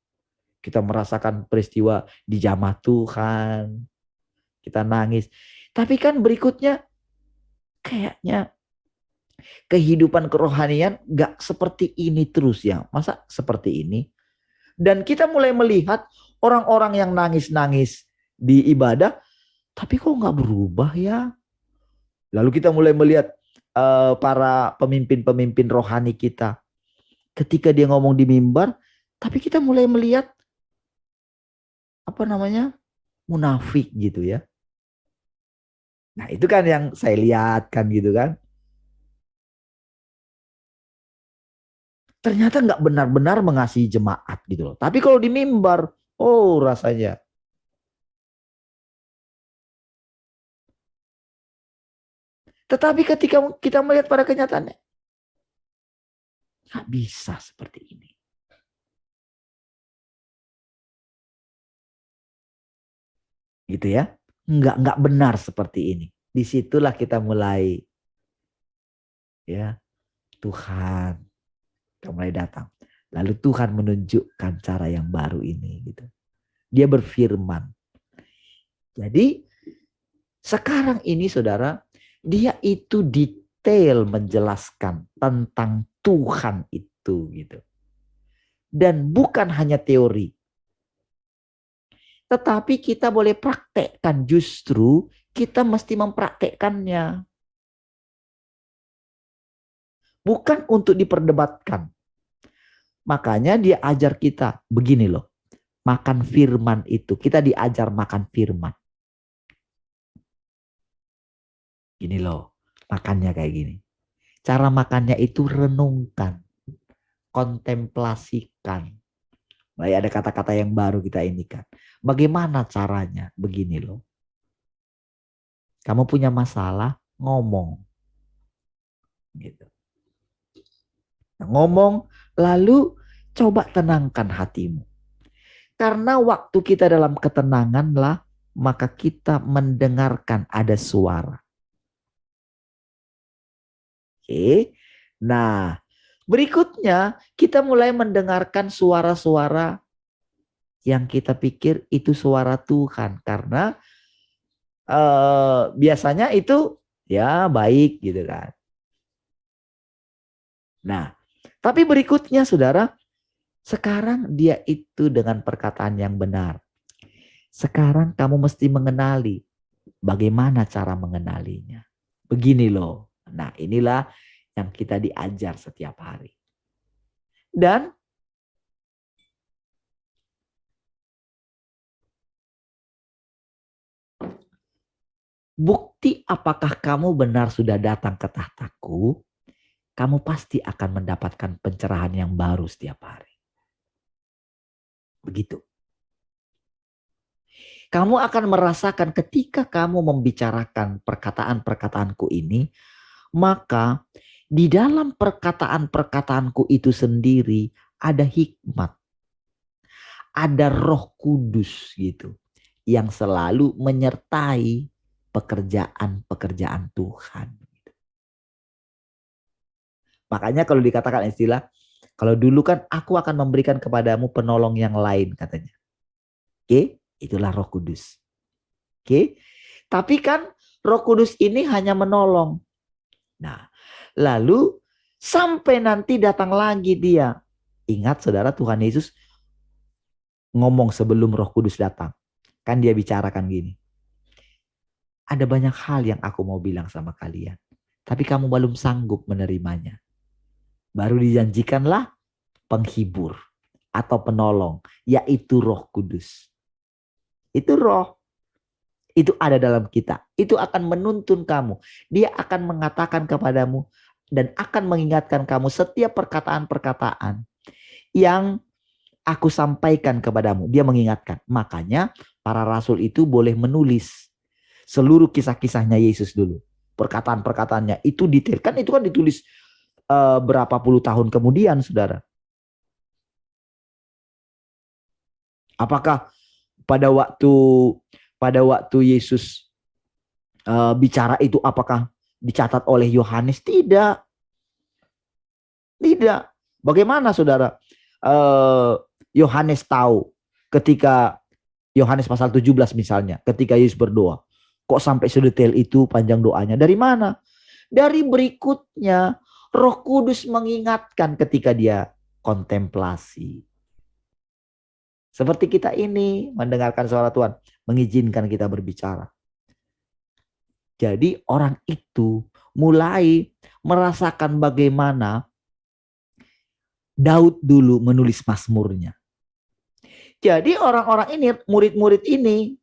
[SPEAKER 1] Kita merasakan peristiwa dijamah Tuhan, kita nangis. Tapi kan berikutnya kayaknya kehidupan kerohanian nggak seperti ini terus ya. Masa seperti ini? Dan kita mulai melihat orang-orang yang nangis-nangis di ibadah, tapi kok nggak berubah ya? Lalu kita mulai melihat para pemimpin-pemimpin rohani kita. Ketika dia ngomong di mimbar, Tapi kita mulai melihat apa namanya? Munafik gitu ya. Nah, itu kan yang saya lihat kan gitu kan. Ternyata nggak benar-benar mengasihi jemaat gitu loh. Tapi kalau di mimbar, oh rasanya. Tetapi ketika kita melihat pada kenyataannya, nggak bisa seperti ini. Gitu ya. Nggak benar seperti ini. Disitulah kita mulai ya, Tuhan kita mulai datang. Lalu Tuhan menunjukkan cara yang baru ini gitu. Dia berfirman. Jadi sekarang ini saudara, dia itu detail menjelaskan tentang Tuhan itu gitu. Dan bukan hanya teori. Tetapi kita boleh praktekkan, justru kita mesti mempraktekkannya. Bukan untuk diperdebatkan. Makanya dia ajar kita begini loh. Makan firman itu. Kita diajar makan firman. Gini loh. Makannya kayak gini. Cara makannya itu renungkan. Kontemplasikan. Mulai ada kata-kata yang baru kita ini kan. Bagaimana caranya? Begini loh. Kamu punya masalah, ngomong. Gitu. Nah, ngomong, lalu coba tenangkan hatimu. Karena waktu kita dalam ketenangan lah, maka kita mendengarkan ada suara. Oke. Nah, berikutnya kita mulai mendengarkan suara-suara yang kita pikir itu suara Tuhan. Karena biasanya itu ya baik gitu kan. Nah, tapi berikutnya saudara, sekarang dia itu dengan perkataan yang benar. Sekarang kamu mesti mengenali bagaimana cara mengenalinya. Begini loh. Nah, inilah yang kita diajar setiap hari. Dan bukti apakah kamu benar sudah datang ke tahtaku, kamu pasti akan mendapatkan pencerahan yang baru setiap hari. Begitu. Kamu akan merasakan ketika kamu membicarakan perkataan-perkataanku ini, maka di dalam perkataan-perkataanku itu sendiri ada hikmat, ada Roh Kudus gitu, yang selalu menyertai pekerjaan-pekerjaan Tuhan. Makanya kalau dikatakan istilah, kalau dulu kan aku akan memberikan kepadamu penolong yang lain katanya. Oke, itulah Roh Kudus. Oke, tapi kan Roh Kudus ini hanya menolong. Nah, lalu sampai nanti datang lagi dia. Ingat saudara, Tuhan Yesus ngomong sebelum Roh Kudus datang. Kan dia bicarakan gini. Ada banyak hal yang aku mau bilang sama kalian. Tapi kamu belum sanggup menerimanya. Baru dijanjikanlah penghibur atau penolong, yaitu Roh Kudus. Itu roh. Itu ada dalam kita. Itu akan menuntun kamu. Dia akan mengatakan kepadamu dan akan mengingatkan kamu setiap perkataan-perkataan yang aku sampaikan kepadamu. Dia mengingatkan. Makanya para rasul itu boleh menulis seluruh kisah-kisahnya Yesus dulu. Perkataan-perkataannya itu detail. Kan itu kan ditulis berapa puluh tahun kemudian, saudara. Apakah pada waktu Yesus bicara itu apakah dicatat oleh Yohanes? Tidak. Tidak. Bagaimana saudara Yohanes tahu ketika Yohanes pasal 17 misalnya, ketika Yesus berdoa, kok sampai sedetail itu panjang doanya? Dari mana? Dari berikutnya Roh Kudus mengingatkan ketika dia kontemplasi. Seperti kita ini mendengarkan suara Tuhan, mengizinkan kita berbicara. Jadi orang itu mulai merasakan bagaimana Daud dulu menulis Mazmurnya. Jadi orang-orang ini, murid-murid ini,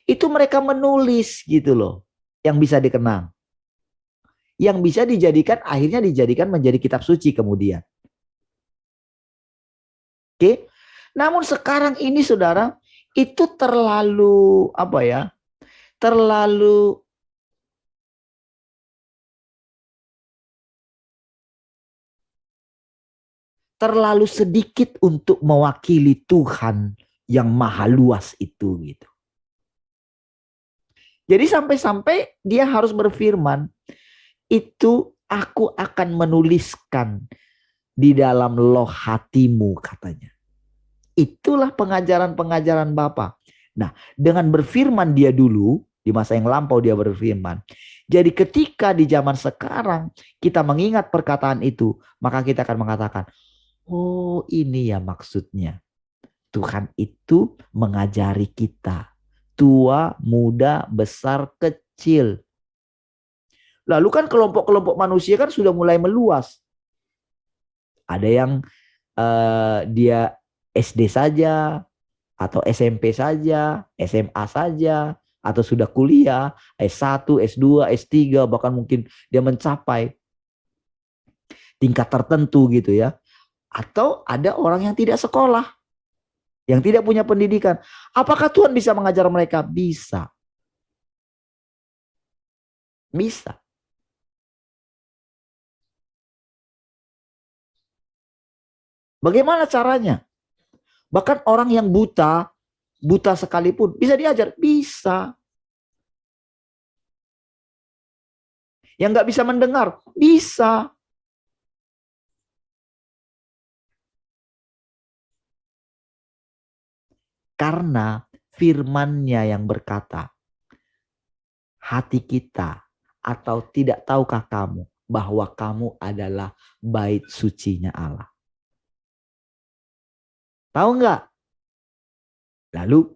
[SPEAKER 1] itu mereka menulis gitu loh, yang bisa dikenang. Yang bisa dijadikan, akhirnya dijadikan menjadi kitab suci kemudian. Oke. Namun sekarang ini saudara, itu terlalu, apa ya, terlalu sedikit untuk mewakili Tuhan yang maha luas itu gitu. Jadi sampai-sampai dia harus berfirman, itu aku akan menuliskan di dalam loh hatimu katanya. Itulah pengajaran-pengajaran Bapa. Nah, dengan berfirman dia dulu, di masa yang lampau dia berfirman. Jadi ketika di zaman sekarang kita mengingat perkataan itu, maka kita akan mengatakan, oh ini ya maksudnya. Tuhan itu mengajari kita. Tua, muda, besar, kecil. Lalu kan kelompok-kelompok manusia kan sudah mulai meluas. Ada yang dia SD saja, atau SMP saja, SMA saja, atau sudah kuliah, S1, S2, S3, bahkan mungkin dia mencapai tingkat tertentu gitu ya. Atau ada orang yang tidak sekolah, yang tidak punya pendidikan. Apakah Tuhan bisa mengajar mereka? Bisa. Bisa. Bagaimana caranya? Bahkan orang yang buta, buta sekalipun bisa diajar, bisa. Yang nggak bisa mendengar, bisa. Karena firman-Nya yang berkata, hati kita, atau tidak tahukah kamu bahwa kamu adalah bait sucinya Allah? Tahu nggak? Lalu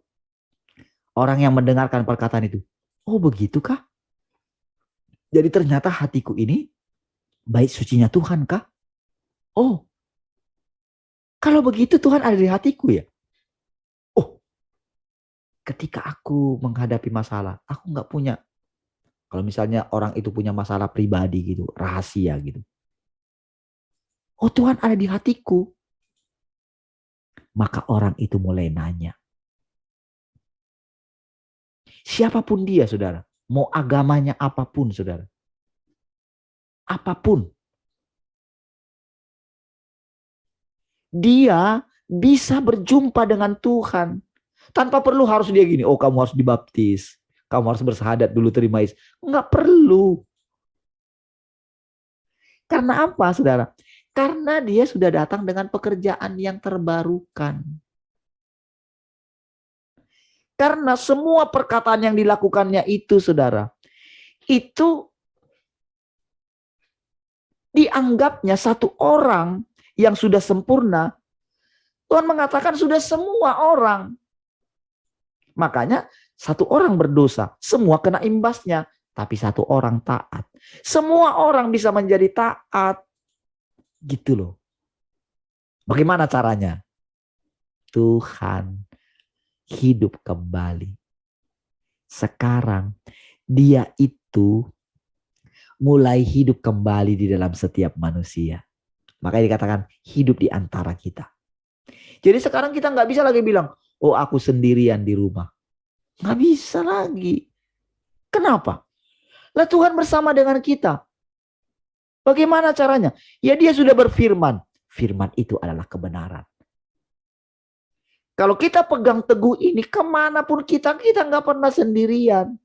[SPEAKER 1] orang yang mendengarkan perkataan itu, oh begitukah? Jadi ternyata hatiku ini bait sucinya Tuhan kah? Oh, kalau begitu Tuhan ada di hatiku ya? Oh, ketika aku menghadapi masalah, aku nggak punya. Kalau misalnya orang itu punya masalah pribadi gitu, rahasia gitu. Oh Tuhan ada di hatiku. Maka orang itu mulai nanya. Siapapun dia saudara. Mau agamanya apapun saudara. Apapun. Dia bisa berjumpa dengan Tuhan. Tanpa perlu harus dia gini. Oh kamu harus dibaptis. Kamu harus bersahadat dulu terima Yesus. Enggak perlu. Karena apa saudara? Karena dia sudah datang dengan pekerjaan yang terbarukan. Karena semua perkataan yang dilakukannya itu saudara. Itu dianggapnya satu orang yang sudah sempurna. Tuhan mengatakan sudah semua orang. Makanya satu orang berdosa. Semua kena imbasnya. Tapi satu orang taat. Semua orang bisa menjadi taat. Gitu loh. Bagaimana caranya? Tuhan hidup kembali. Sekarang dia itu mulai hidup kembali di dalam setiap manusia. Makanya dikatakan hidup di antara kita. Jadi sekarang kita nggak bisa lagi bilang, oh aku sendirian di rumah. Nggak bisa lagi. Kenapa? Lah Tuhan bersama dengan kita. Bagaimana caranya? Ya dia sudah berfirman. Firman itu adalah kebenaran. Kalau kita pegang teguh ini, kemanapun kita nggak pernah sendirian.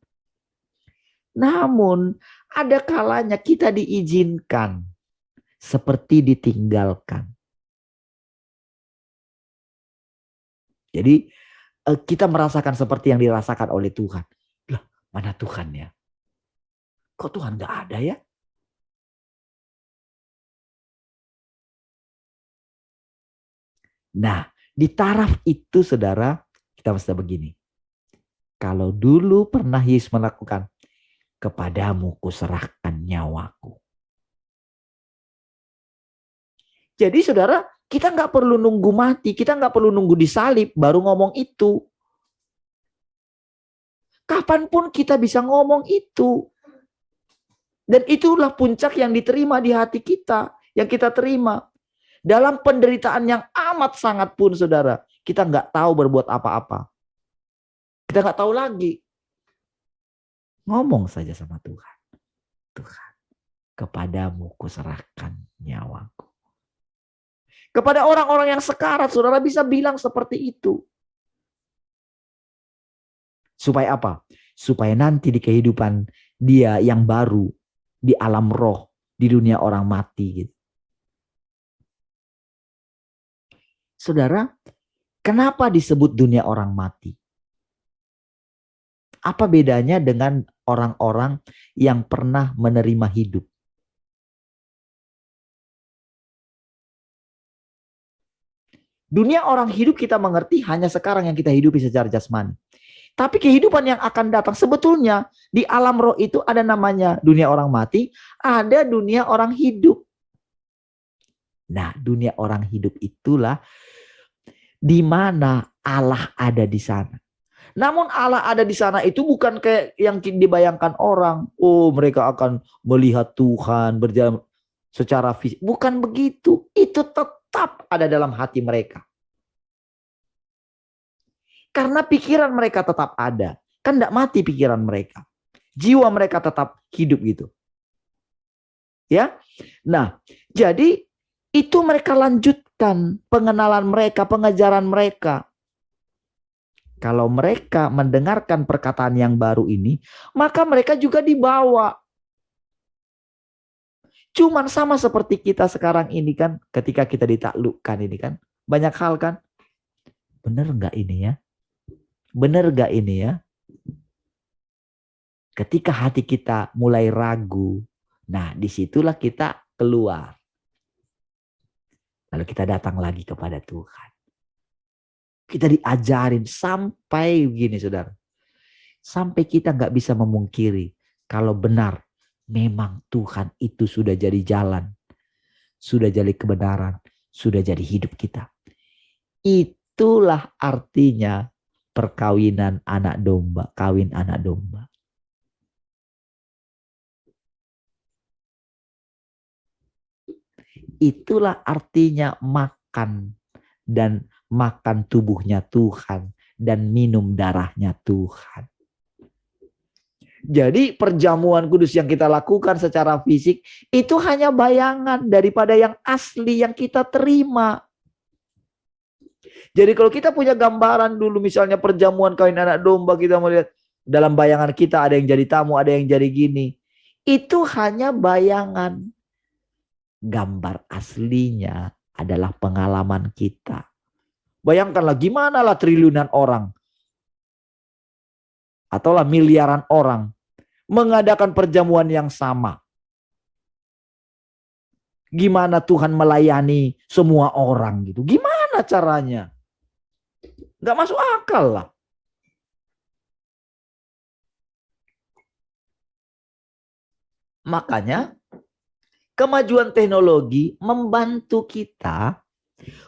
[SPEAKER 1] Namun ada kalanya kita diizinkan seperti ditinggalkan. Jadi kita merasakan seperti yang dirasakan oleh Tuhan. Lah, mana Tuhan ya? Kok Tuhan nggak ada ya? Nah, di taraf itu saudara, kita mesti begini. Kalau dulu pernah Yesus melakukan, kepadamu kuserahkan nyawaku. Jadi saudara, kita nggak perlu nunggu mati, kita nggak perlu nunggu disalib baru ngomong itu. Kapanpun kita bisa ngomong itu. Dan itulah puncak yang diterima di hati kita, yang kita terima. Dalam penderitaan yang amat sangat pun saudara, kita nggak tahu berbuat apa-apa. Kita nggak tahu lagi. Ngomong saja sama Tuhan. Tuhan, kepadamu kuserahkan nyawaku. Kepada orang-orang yang sekarat, saudara bisa bilang seperti itu. Supaya apa? Supaya nanti di kehidupan dia yang baru, di alam roh, di dunia orang mati gitu. Saudara, kenapa disebut dunia orang mati? Apa bedanya dengan orang-orang yang pernah menerima hidup? Dunia orang hidup kita mengerti hanya sekarang yang kita hidupi secara jasmani. Tapi kehidupan yang akan datang sebetulnya di alam roh itu ada namanya dunia orang mati, ada dunia orang hidup. Nah, dunia orang hidup itulah di mana Allah ada di sana. Namun Allah ada di sana itu bukan kayak yang dibayangkan orang. Oh, mereka akan melihat Tuhan berjalan secara fisik. Bukan begitu. Itu tetap ada dalam hati mereka. Karena pikiran mereka tetap ada. Kan tidak mati pikiran mereka. Jiwa mereka tetap hidup gitu. Ya. Nah, jadi itu mereka lanjutkan pengenalan mereka, pengajaran mereka. Kalau mereka mendengarkan perkataan yang baru ini, maka mereka juga dibawa. Cuman sama seperti kita sekarang ini kan, ketika kita ditaklukkan ini kan, banyak hal kan. Bener nggak ini ya? Bener nggak ini ya? Ketika hati kita mulai ragu, nah disitulah kita keluar. Lalu kita datang lagi kepada Tuhan. Kita diajarin sampai begini saudara. Sampai kita nggak bisa memungkiri kalau benar memang Tuhan itu sudah jadi jalan. Sudah jadi kebenaran. Sudah jadi hidup kita. Itulah artinya perkawinan anak domba. Kawin anak domba. Itulah artinya makan dan makan tubuhnya Tuhan dan minum darahnya Tuhan. Jadi perjamuan kudus yang kita lakukan secara fisik itu hanya bayangan daripada yang asli yang kita terima. Jadi kalau kita punya gambaran dulu misalnya perjamuan kawin anak domba, kita melihat dalam bayangan kita ada yang jadi tamu, ada yang jadi gini. Itu hanya bayangan. Gambar aslinya adalah pengalaman kita. Bayangkanlah gimana lah triliunan orang atau lah miliaran orang mengadakan perjamuan yang sama. Gimana Tuhan melayani semua orang gitu? Gimana caranya? Nggak masuk akal lah. Makanya kemajuan teknologi membantu kita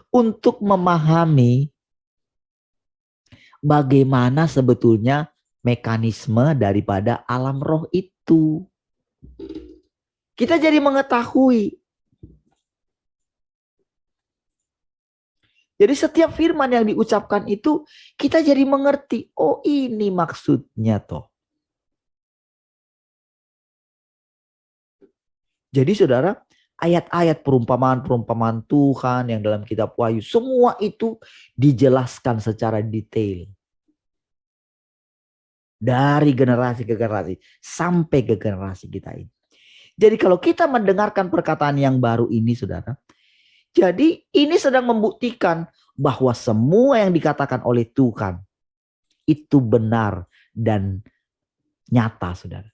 [SPEAKER 1] untuk memahami bagaimana sebetulnya mekanisme daripada alam roh itu. Kita jadi mengetahui. Jadi setiap firman yang diucapkan itu kita jadi mengerti. Oh ini maksudnya toh. Jadi saudara, ayat-ayat perumpamaan-perumpamaan Tuhan yang dalam kitab Wahyu, semua itu dijelaskan secara detail. Dari generasi ke generasi, sampai ke generasi kita ini. Jadi kalau kita mendengarkan perkataan yang baru ini saudara, jadi ini sedang membuktikan bahwa semua yang dikatakan oleh Tuhan itu benar dan nyata saudara.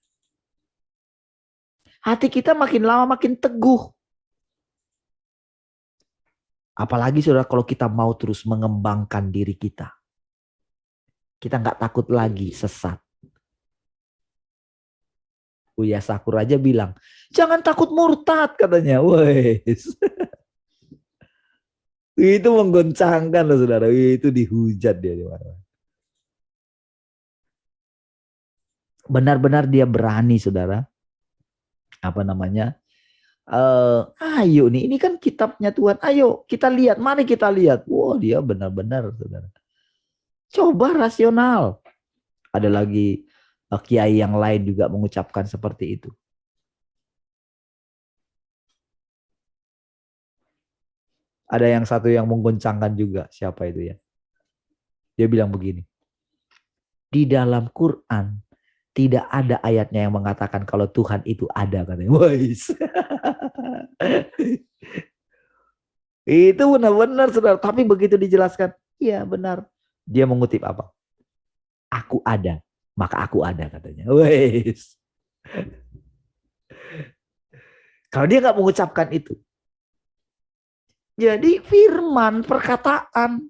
[SPEAKER 1] Hati kita makin lama makin teguh. Apalagi saudara kalau kita mau terus mengembangkan diri kita. Kita nggak takut lagi sesat. Buya Sakur aja bilang, jangan takut murtad katanya. Wes. Itu menggoncangkan loh saudara. Itu dihujat dia di mana. Benar-benar dia berani saudara. Apa namanya? Ayo nih, ini kan kitabnya Tuhan. Ayo kita lihat, mari kita lihat. Wow, dia benar-benar saudara. Coba rasional. Ada lagi kiai yang lain juga mengucapkan seperti itu. Ada yang satu yang menggoncangkan juga. Siapa itu ya? Dia bilang begini. Di dalam Quran tidak ada ayatnya yang mengatakan kalau Tuhan itu ada katanya. Wais. Itu benar-benar saudara. Tapi begitu dijelaskan, iya benar. Dia mengutip apa? Aku ada, maka aku ada katanya. Wais. Kalau dia nggak mengucapkan itu, jadi firman perkataan.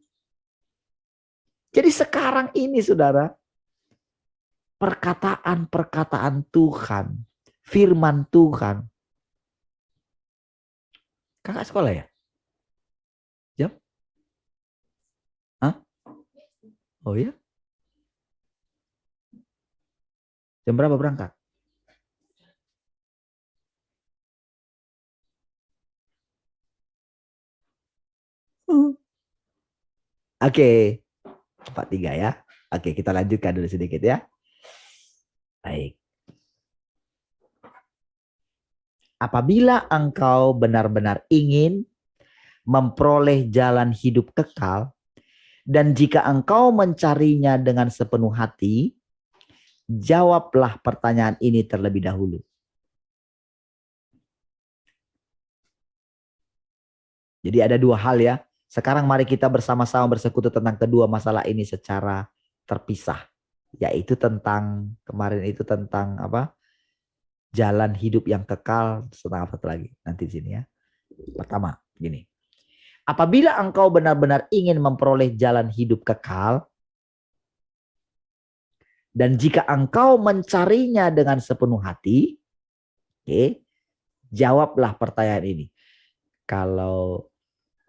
[SPEAKER 1] Jadi sekarang ini saudara, perkataan-perkataan Tuhan, firman Tuhan. Kakak sekolah ya? Jam? Hah? Oh ya? Jam berapa berangkat? Oke, 43 ya. Oke, kita lanjutkan dulu sedikit ya. Baik. Apabila engkau benar-benar ingin memperoleh jalan hidup kekal, dan jika engkau mencarinya dengan sepenuh hati, jawablah pertanyaan ini terlebih dahulu. Jadi ada dua hal ya. Sekarang mari kita bersama-sama bersekutu tentang kedua masalah ini secara terpisah. Yaitu tentang, kemarin itu tentang apa? Jalan hidup yang kekal, tentang apa lagi? Nanti di sini ya. Pertama, gini. Apabila engkau benar-benar ingin memperoleh jalan hidup kekal, dan jika engkau mencarinya dengan sepenuh hati, oke, jawablah pertanyaan ini. Kalau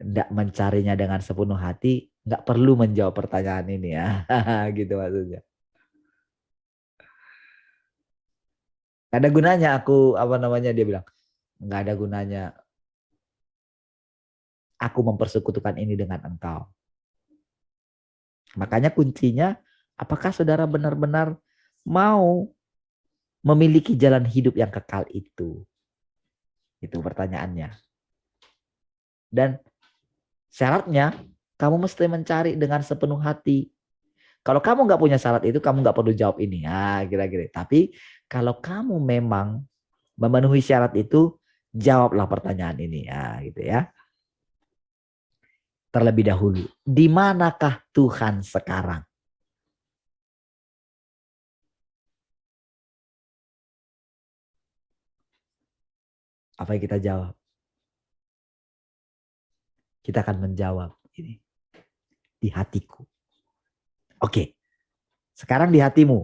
[SPEAKER 1] tidak mencarinya dengan sepenuh hati, nggak perlu menjawab pertanyaan ini ya. Gitu maksudnya. Nggak ada gunanya aku, apa namanya, dia bilang. Nggak ada gunanya aku mempersekutukan ini dengan engkau. Makanya kuncinya, apakah saudara benar-benar mau memiliki jalan hidup yang kekal itu? Itu pertanyaannya. Dan syaratnya, kamu mesti mencari dengan sepenuh hati. Kalau kamu nggak punya syarat itu, kamu nggak perlu jawab ini. Ya, kira-kira. Tapi kalau kamu memang memenuhi syarat itu, jawablah pertanyaan ini. Ya, gitu ya. Terlebih dahulu, di manakah Tuhan sekarang? Apa yang kita jawab? Kita akan menjawab ini. Di hatiku. Oke. Sekarang di hatimu.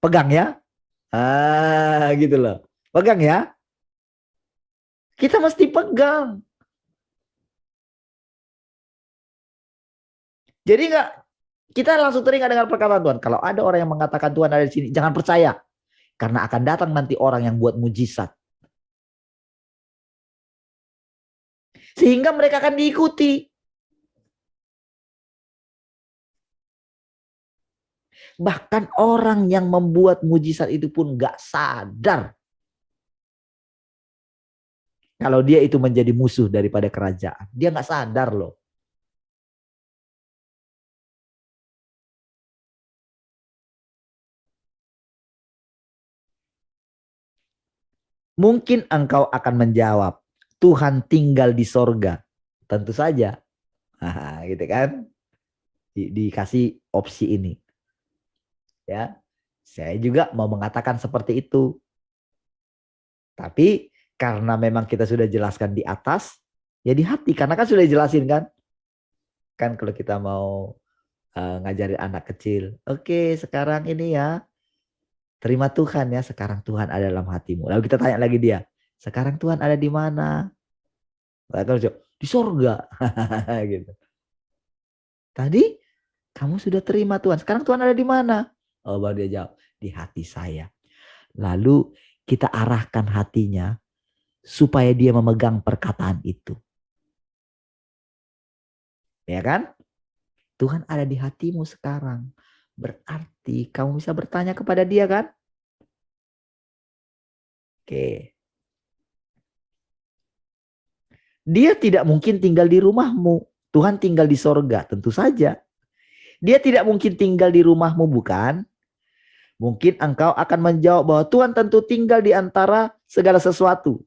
[SPEAKER 1] Pegang ya. Gitu loh. Pegang ya. Kita mesti pegang. Jadi nggak, kita langsung teringat dengan perkataan Tuhan. Kalau ada orang yang mengatakan Tuhan ada di sini, jangan percaya. Karena akan datang nanti orang yang buat mujizat. Sehingga mereka akan diikuti. Bahkan orang yang membuat mujizat itu pun nggak sadar kalau dia itu menjadi musuh daripada kerajaan. Dia nggak sadar loh. Mungkin engkau akan menjawab, Tuhan tinggal di sorga. Tentu saja. Gitu kan. Dikasih opsi ini. Ya, saya juga mau mengatakan seperti itu. Tapi karena memang kita sudah jelaskan di atas, ya di hati. Karena kan sudah dijelasin kan. Kan kalau kita mau ngajarin anak kecil. Oke, sekarang ini ya. Terima Tuhan ya. Sekarang Tuhan ada dalam hatimu. Lalu kita tanya lagi dia. Sekarang Tuhan ada di mana? Di sorga. Gitu. Tadi kamu sudah terima Tuhan. Sekarang Tuhan ada di mana? Oh, baru dia jawab, di hati saya. Lalu kita arahkan hatinya supaya dia memegang perkataan itu. Ya kan? Tuhan ada di hatimu sekarang. Berarti kamu bisa bertanya kepada dia kan? Oke. Dia tidak mungkin tinggal di rumahmu. Tuhan tinggal di sorga, tentu saja. Dia tidak mungkin tinggal di rumahmu, bukan? Mungkin engkau akan menjawab bahwa Tuhan tentu tinggal di antara segala sesuatu.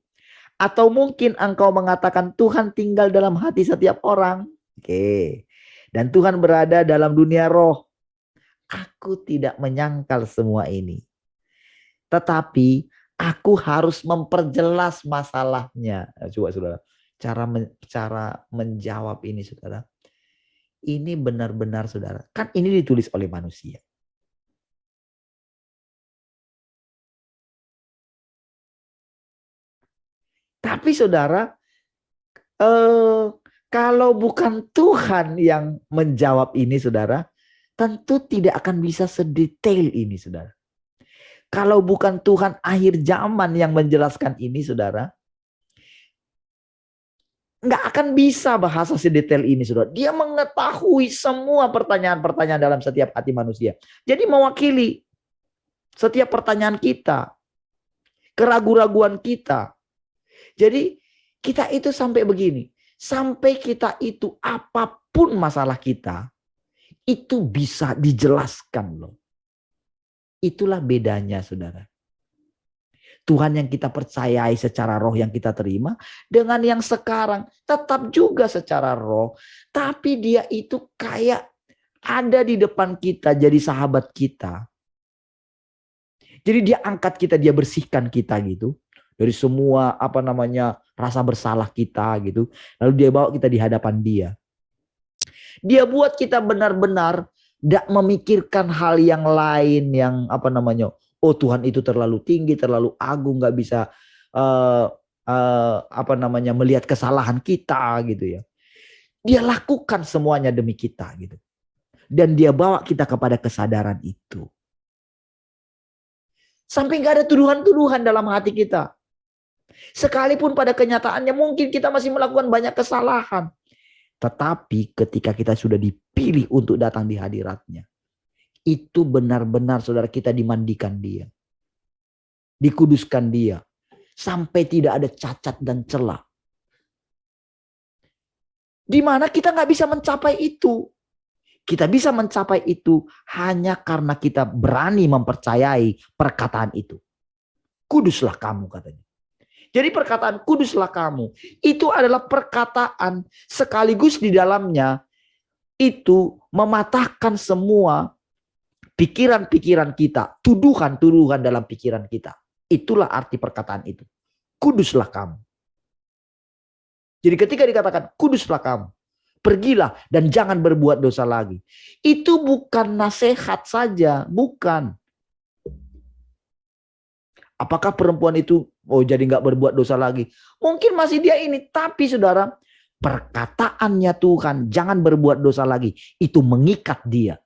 [SPEAKER 1] Atau mungkin engkau mengatakan Tuhan tinggal dalam hati setiap orang. Oke. Dan Tuhan berada dalam dunia roh. Aku tidak menyangkal semua ini. Tetapi aku harus memperjelas masalahnya. Coba saudara. Cara menjawab ini saudara. Ini benar-benar saudara. Kan ini ditulis oleh manusia. Tapi saudara, kalau bukan Tuhan yang menjawab ini saudara, tentu tidak akan bisa sedetail ini saudara. Kalau bukan Tuhan akhir zaman yang menjelaskan ini saudara, nggak akan bisa bahasa sedetail ini saudara. Dia mengetahui semua pertanyaan-pertanyaan dalam setiap hati manusia. Jadi mewakili setiap pertanyaan kita, keraguan-raguan kita. Jadi kita itu sampai begini, sampai kita itu apapun masalah kita, itu bisa dijelaskan loh. Itulah bedanya saudara. Tuhan yang kita percayai secara roh yang kita terima dengan yang sekarang tetap juga secara roh, tapi dia itu kayak ada di depan kita jadi sahabat kita. Jadi dia angkat kita, dia bersihkan kita gitu dari semua rasa bersalah kita gitu. Lalu dia bawa kita di hadapan dia. Dia buat kita benar-benar tidak memikirkan hal yang lain yang oh Tuhan itu terlalu tinggi, terlalu agung, nggak bisa melihat kesalahan kita gitu ya. Dia lakukan semuanya demi kita gitu. Dan dia bawa kita kepada kesadaran itu. Sampai nggak ada tuduhan-tuduhan dalam hati kita. Sekalipun pada kenyataannya mungkin kita masih melakukan banyak kesalahan. Tetapi ketika kita sudah dipilih untuk datang di hadiratnya, itu benar-benar saudara kita dimandikan dia. Dikuduskan dia. Sampai tidak ada cacat dan celah. Di mana kita nggak bisa mencapai itu. Kita bisa mencapai itu hanya karena kita berani mempercayai perkataan itu. Kuduslah kamu katanya. Jadi perkataan kuduslah kamu itu adalah perkataan sekaligus di dalamnya itu mematahkan semua pikiran-pikiran kita, tuduhan-tuduhan dalam pikiran kita. Itulah arti perkataan itu. Kuduslah kamu. Jadi ketika dikatakan kuduslah kamu, pergilah dan jangan berbuat dosa lagi. Itu bukan nasihat saja, bukan. Apakah perempuan itu jadi nggak berbuat dosa lagi? Mungkin masih dia ini, tapi saudara, perkataannya Tuhan jangan berbuat dosa lagi, itu mengikat dia.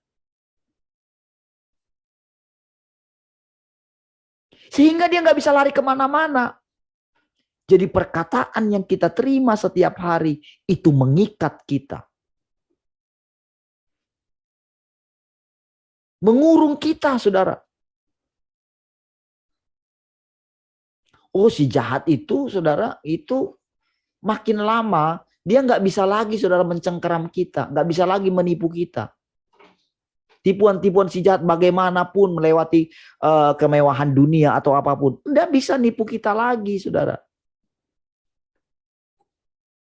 [SPEAKER 1] Sehingga dia nggak bisa lari kemana-mana. Jadi perkataan yang kita terima setiap hari itu mengikat kita. Mengurung kita, saudara. Oh, si jahat itu, saudara, itu makin lama dia nggak bisa lagi, saudara, mencengkeram kita, nggak bisa lagi menipu kita. Tipuan-tipuan si jahat bagaimanapun melewati kemewahan dunia atau apapun, nggak bisa nipu kita lagi, saudara.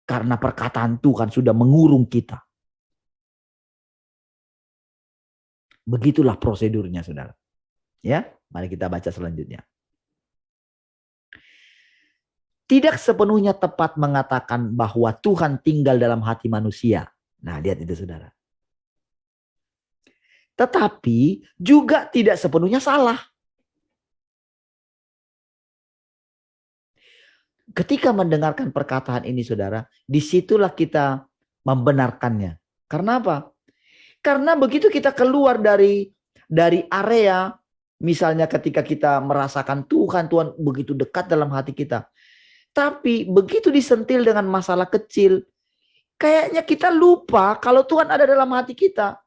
[SPEAKER 1] Karena perkataan Tuhan sudah mengurung kita. Begitulah prosedurnya, saudara. Ya, mari kita baca selanjutnya. Tidak sepenuhnya tepat mengatakan bahwa Tuhan tinggal dalam hati manusia. Nah, lihat itu, saudara. Tetapi juga tidak sepenuhnya salah. Ketika mendengarkan perkataan ini saudara, disitulah kita membenarkannya. Karena apa? Karena begitu kita keluar dari area, misalnya ketika kita merasakan Tuhan begitu dekat dalam hati kita. Tapi begitu disentil dengan masalah kecil, kayaknya kita lupa kalau Tuhan ada dalam hati kita.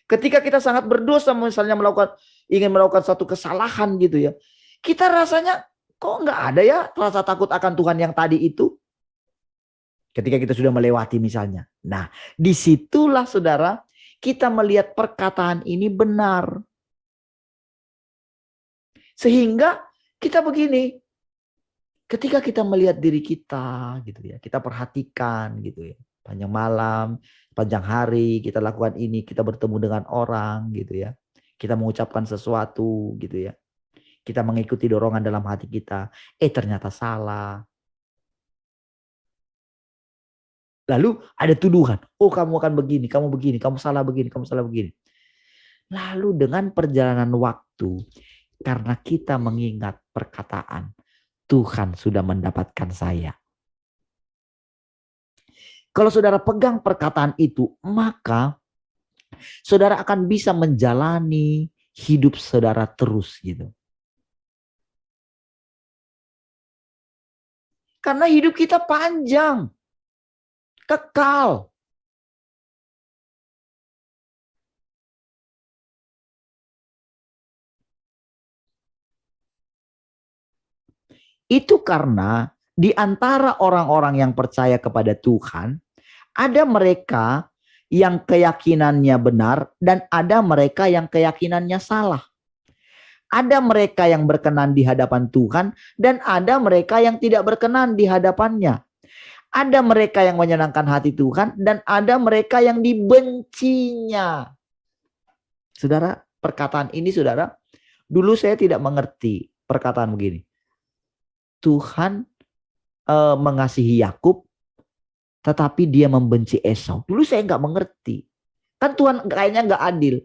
[SPEAKER 1] Ketika kita sangat berdosa, misalnya ingin melakukan suatu kesalahan gitu ya, kita rasanya kok nggak ada ya rasa takut akan Tuhan yang tadi itu. Ketika kita sudah melewati misalnya. Nah, disitulah saudara, kita melihat perkataan ini benar. Sehingga kita begini, ketika kita melihat diri kita gitu ya, kita perhatikan gitu ya, panjang malam, panjang hari kita lakukan ini, kita bertemu dengan orang gitu ya, kita mengucapkan sesuatu gitu ya, kita mengikuti dorongan dalam hati kita, ternyata salah. Lalu ada tuduhan, oh kamu akan begini, kamu salah begini, kamu salah begini. Lalu dengan perjalanan waktu, karena kita mengingat perkataan, Tuhan sudah mendapatkan saya. Kalau saudara pegang perkataan itu, maka saudara akan bisa menjalani hidup saudara terus gitu. Karena hidup kita panjang, kekal. Itu karena di antara orang-orang yang percaya kepada Tuhan, ada mereka yang keyakinannya benar dan ada mereka yang keyakinannya salah. Ada mereka yang berkenan di hadapan Tuhan dan ada mereka yang tidak berkenan di hadapannya. Ada mereka yang menyenangkan hati Tuhan dan ada mereka yang dibencinya. Saudara, perkataan ini saudara, dulu saya tidak mengerti perkataan begini. Tuhan mengasihi Yakub, tetapi dia membenci Esau. Dulu saya nggak mengerti. Kan Tuhan kayaknya nggak adil.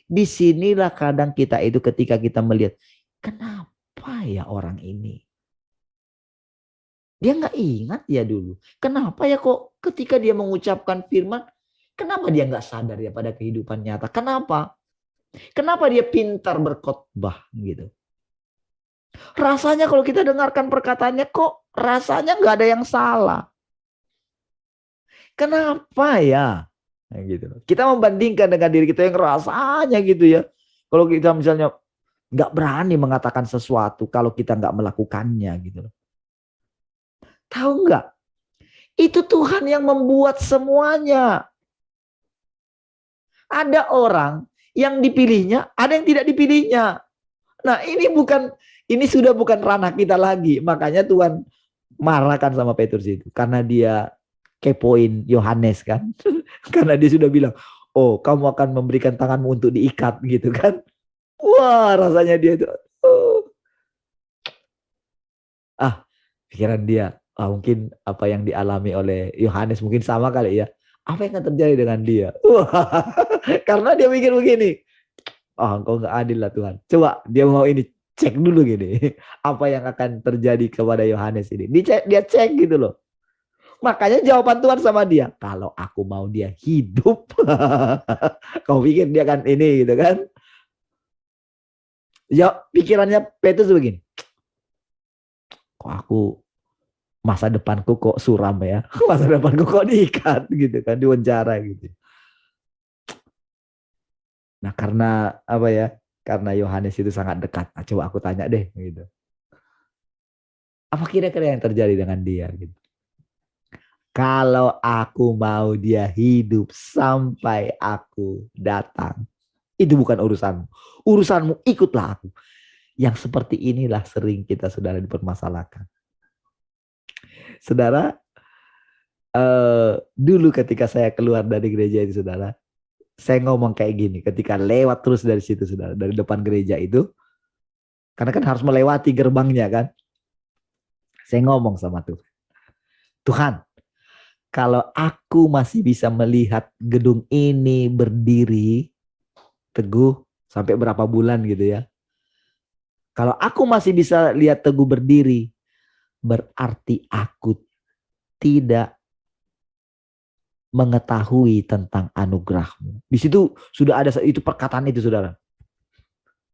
[SPEAKER 1] Disinilah kadang kita itu ketika kita melihat, kenapa ya orang ini? Dia nggak ingat ya dulu. Kenapa ya kok ketika dia mengucapkan firman, kenapa dia nggak sadar ya pada kehidupan nyata? Kenapa? Kenapa dia pintar berkhotbah gitu? Rasanya kalau kita dengarkan perkataannya kok rasanya nggak ada yang salah. Kenapa ya? Nah, gitu. Kita membandingkan dengan diri kita yang rasanya gitu ya. Kalau kita misalnya nggak berani mengatakan sesuatu kalau kita nggak melakukannya gitu. Tahu nggak? Itu Tuhan yang membuat semuanya. Ada orang yang dipilihnya, ada yang tidak dipilihnya. Nah, ini sudah bukan ranah kita lagi. Makanya Tuhan marahkan sama Petrus itu karena dia kepoin Yohanes kan. Karena dia sudah bilang, "Oh, kamu akan memberikan tanganmu untuk diikat," gitu kan. Wah, rasanya dia itu pikiran dia, mungkin apa yang dialami oleh Yohanes mungkin sama kali ya. Apa yang akan terjadi dengan dia? Wah, karena dia mikir begini, engkau nggak adil lah Tuhan. Coba dia mau ini cek dulu gini, apa yang akan terjadi kepada Yohanes ini. Dia cek gitu loh. Makanya jawaban Tuhan sama dia, kalau aku mau dia hidup, kau pikir dia kan ini gitu kan? Ya pikirannya Petrus begini, kok aku masa depanku kok suram ya, masa depanku kok diikat gitu kan, diwawancara gitu. Nah karena apa ya, karena Yohanes itu sangat dekat, nah, coba aku tanya deh gitu, apa kira-kira yang terjadi dengan dia gitu. Kalau aku mau dia hidup sampai aku datang, itu bukan urusanmu. Urusanmu ikutlah aku. Yang seperti inilah sering kita saudara dipermasalahkan. Saudara, dulu ketika saya keluar dari gereja itu saudara, saya ngomong kayak gini ketika lewat terus dari situ saudara, dari depan gereja itu, karena kan harus melewati gerbangnya kan. Saya ngomong sama Tuhan, Tuhan, kalau aku masih bisa melihat gedung ini berdiri teguh sampai berapa bulan gitu ya, Kalau aku masih bisa lihat Teguh berdiri, berarti aku tidak mengetahui tentang anugerahmu. Di situ sudah ada itu perkataan itu, saudara.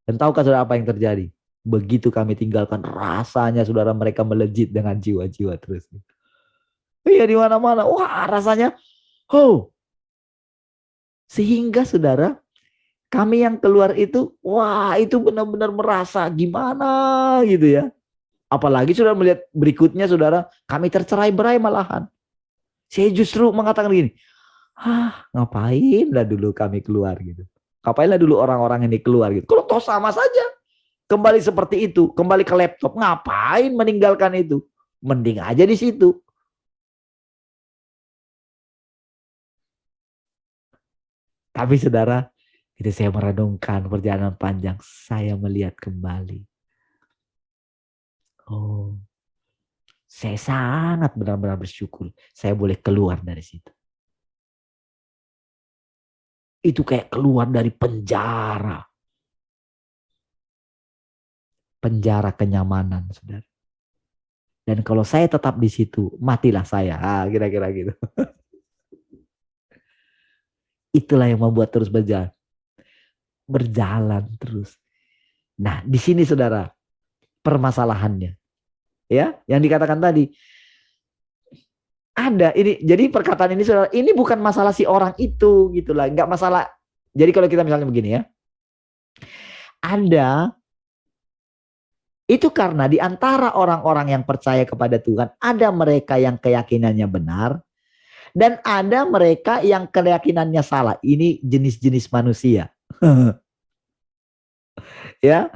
[SPEAKER 1] Dan tahukah saudara apa yang terjadi? Begitu kami tinggalkan, rasanya saudara mereka melejit dengan jiwa-jiwa terus. Iya, di mana-mana. Wah, rasanya, oh, sehingga saudara, kami yang keluar itu, wah, itu benar-benar merasa gimana gitu ya. Apalagi saudara melihat berikutnya, saudara, kami tercerai-berai malahan. Saya justru mengatakan begini, ngapain lah dulu kami keluar gitu. Ngapain lah dulu orang-orang ini keluar gitu. Kalau toh sama saja. Kembali seperti itu, kembali ke laptop, ngapain meninggalkan itu? Mending aja di situ. Tapi saudara, itu saya merenungkan perjalanan panjang, saya melihat kembali. Oh, saya sangat benar-benar bersyukur saya boleh keluar dari situ. Itu kayak keluar dari penjara. Penjara kenyamanan, saudara. Dan kalau saya tetap di situ, matilah saya. Kira-kira gitu. Itulah yang membuat terus berjalan. Berjalan terus. Nah, di sini saudara, permasalahannya. Ya, yang dikatakan tadi. Ada ini, jadi perkataan ini saudara, ini bukan masalah si orang itu gitu lah, nggak masalah. Jadi kalau kita misalnya begini ya, ada itu karena di antara orang-orang yang percaya kepada Tuhan, ada mereka yang keyakinannya benar dan ada mereka yang keyakinannya salah. Ini jenis-jenis manusia. Ya,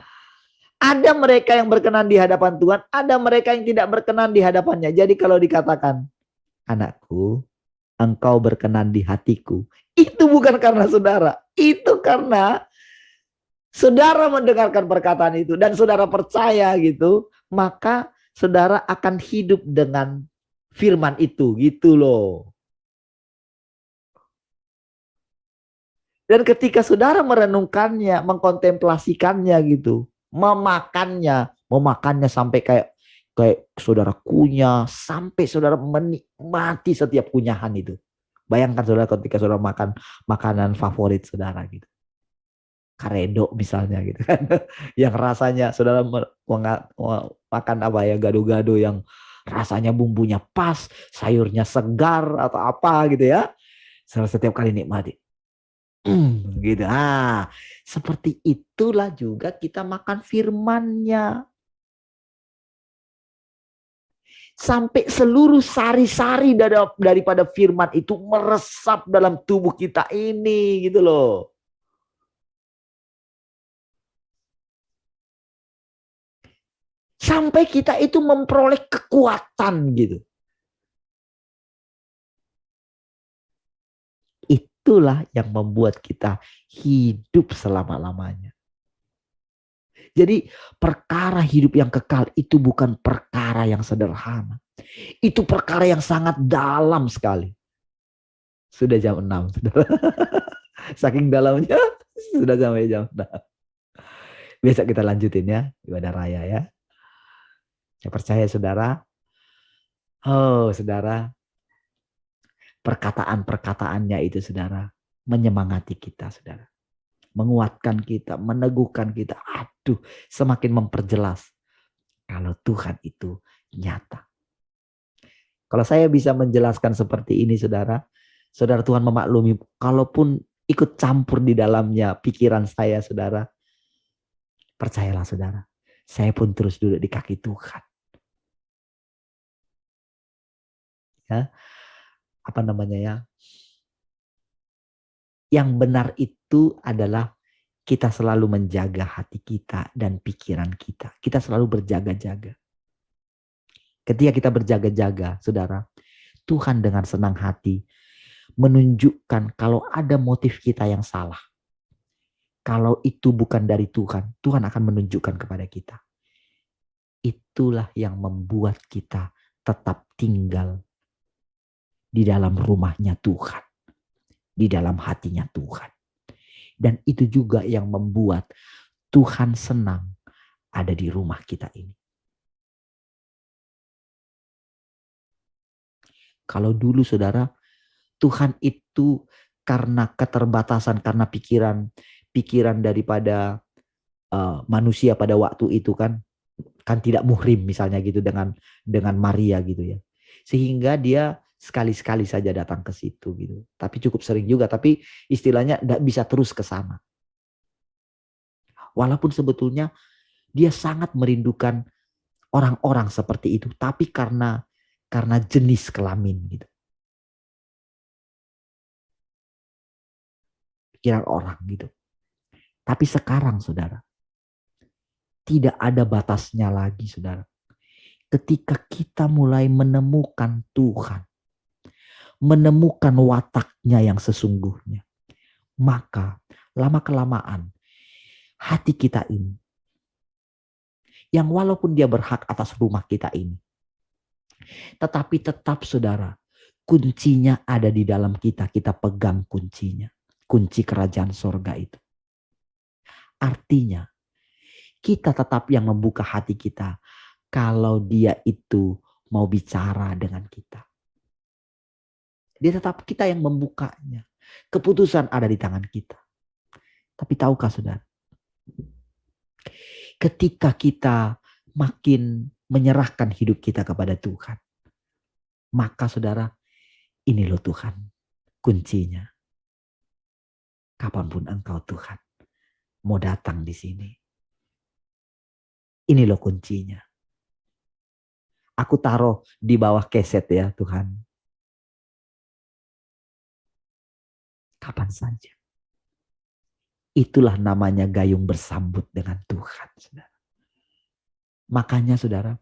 [SPEAKER 1] ada mereka yang berkenan di hadapan Tuhan, ada mereka yang tidak berkenan di hadapannya. Jadi kalau dikatakan, anakku, engkau berkenan di hatiku, itu bukan karena saudara, itu karena saudara mendengarkan perkataan itu dan saudara percaya gitu, maka saudara akan hidup dengan firman itu gitu loh. Dan ketika saudara merenungkannya, mengkontemplasikannya gitu, memakannya sampai kayak saudara kunyah, sampai saudara menikmati setiap kunyahan itu. Bayangkan saudara ketika saudara makan makanan favorit saudara gitu. Karedo misalnya gitu kan. Yang rasanya saudara makan apa ya, gado-gado yang rasanya bumbunya pas, sayurnya segar atau apa gitu ya. Setiap kali nikmati. Gitu. Seperti itulah juga kita makan firman-Nya. Sampai seluruh sari-sari daripada firman itu meresap dalam tubuh kita ini gitu loh. Sampai kita itu memperoleh kekuatan gitu. Itulah yang membuat kita hidup selama-lamanya. Jadi perkara hidup yang kekal itu bukan perkara yang sederhana. Itu perkara yang sangat dalam sekali. Sudah jam 6. Saking dalamnya sudah sampai jam 6. Besok kita lanjutin ya ibadah raya ya. Saya percaya saudara. Oh saudara. Perkataan-perkataannya itu saudara. Menyemangati kita saudara. Menguatkan kita. Meneguhkan kita. Aduh. Semakin memperjelas. Kalau Tuhan itu nyata. Kalau saya bisa menjelaskan seperti ini saudara. Saudara Tuhan memaklumi. Kalaupun ikut campur di dalamnya pikiran saya saudara. Percayalah saudara. Saya pun terus duduk di kaki Tuhan. Ya, apa namanya ya? Yang benar itu adalah kita selalu menjaga hati kita dan pikiran kita. Kita selalu berjaga-jaga. Ketika kita berjaga-jaga, saudara, Tuhan dengan senang hati menunjukkan kalau ada motif kita yang salah. Kalau itu bukan dari Tuhan, Tuhan akan menunjukkan kepada kita. Itulah yang membuat kita tetap tinggal di dalam rumahnya Tuhan. Di dalam hatinya Tuhan. Dan itu juga yang membuat Tuhan senang ada di rumah kita ini. Kalau dulu saudara, Tuhan itu karena keterbatasan, karena pikiran daripada manusia pada waktu itu kan tidak muhrim misalnya gitu dengan Maria gitu ya. Sehingga dia sekali-sekali saja datang ke situ gitu. Tapi cukup sering juga, tapi istilahnya tidak bisa terus ke sana. Walaupun sebetulnya dia sangat merindukan orang-orang seperti itu, tapi karena jenis kelamin gitu. Pikiran orang gitu. Tapi sekarang saudara, tidak ada batasnya lagi saudara. Ketika kita mulai menemukan Tuhan, menemukan wataknya yang sesungguhnya, maka lama-kelamaan hati kita ini, yang walaupun dia berhak atas rumah kita ini, tetapi tetap saudara, kuncinya ada di dalam kita, kita pegang kuncinya. Kunci kerajaan sorga itu. Artinya, kita tetap yang membuka hati kita kalau dia itu mau bicara dengan kita. Dia tetap kita yang membukanya. Keputusan ada di tangan kita. Tapi tahukah saudara, ketika kita makin menyerahkan hidup kita kepada Tuhan, maka saudara, ini loh Tuhan kuncinya. Kapanpun engkau Tuhan mau datang di sini, ini loh kuncinya. Aku taruh di bawah keset ya Tuhan. Kapan saja. Itulah namanya gayung bersambut dengan Tuhan, saudara. Makanya saudara,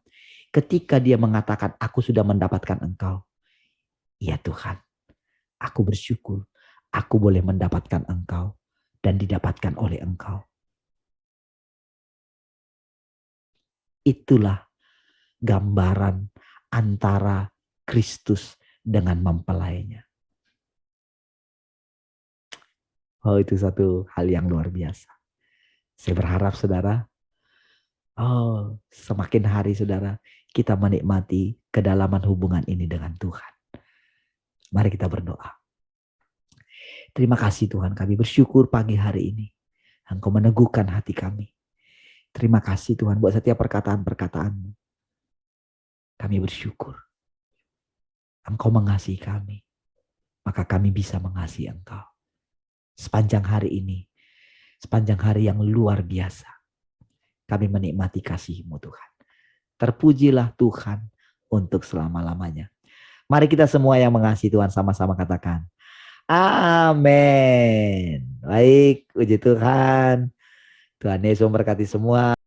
[SPEAKER 1] ketika dia mengatakan aku sudah mendapatkan engkau, ya Tuhan, aku bersyukur aku boleh mendapatkan engkau dan didapatkan oleh engkau. Itulah gambaran antara Kristus dengan mempelainya. Oh, itu satu hal yang luar biasa. Saya berharap saudara, semakin hari saudara, kita menikmati kedalaman hubungan ini dengan Tuhan. Mari kita berdoa. Terima kasih Tuhan, kami bersyukur pagi hari ini. Engkau meneguhkan hati kami. Terima kasih Tuhan buat setiap perkataan-perkataan-Mu. Kami bersyukur. Engkau mengasihi kami. Maka kami bisa mengasihi Engkau. Sepanjang hari ini. Sepanjang hari yang luar biasa. Kami menikmati kasih-Mu Tuhan. Terpujilah Tuhan untuk selama-lamanya. Mari kita semua yang mengasihi Tuhan sama-sama katakan. Amin. Baik, puji Tuhan. Tuhan Yesus memberkati semua.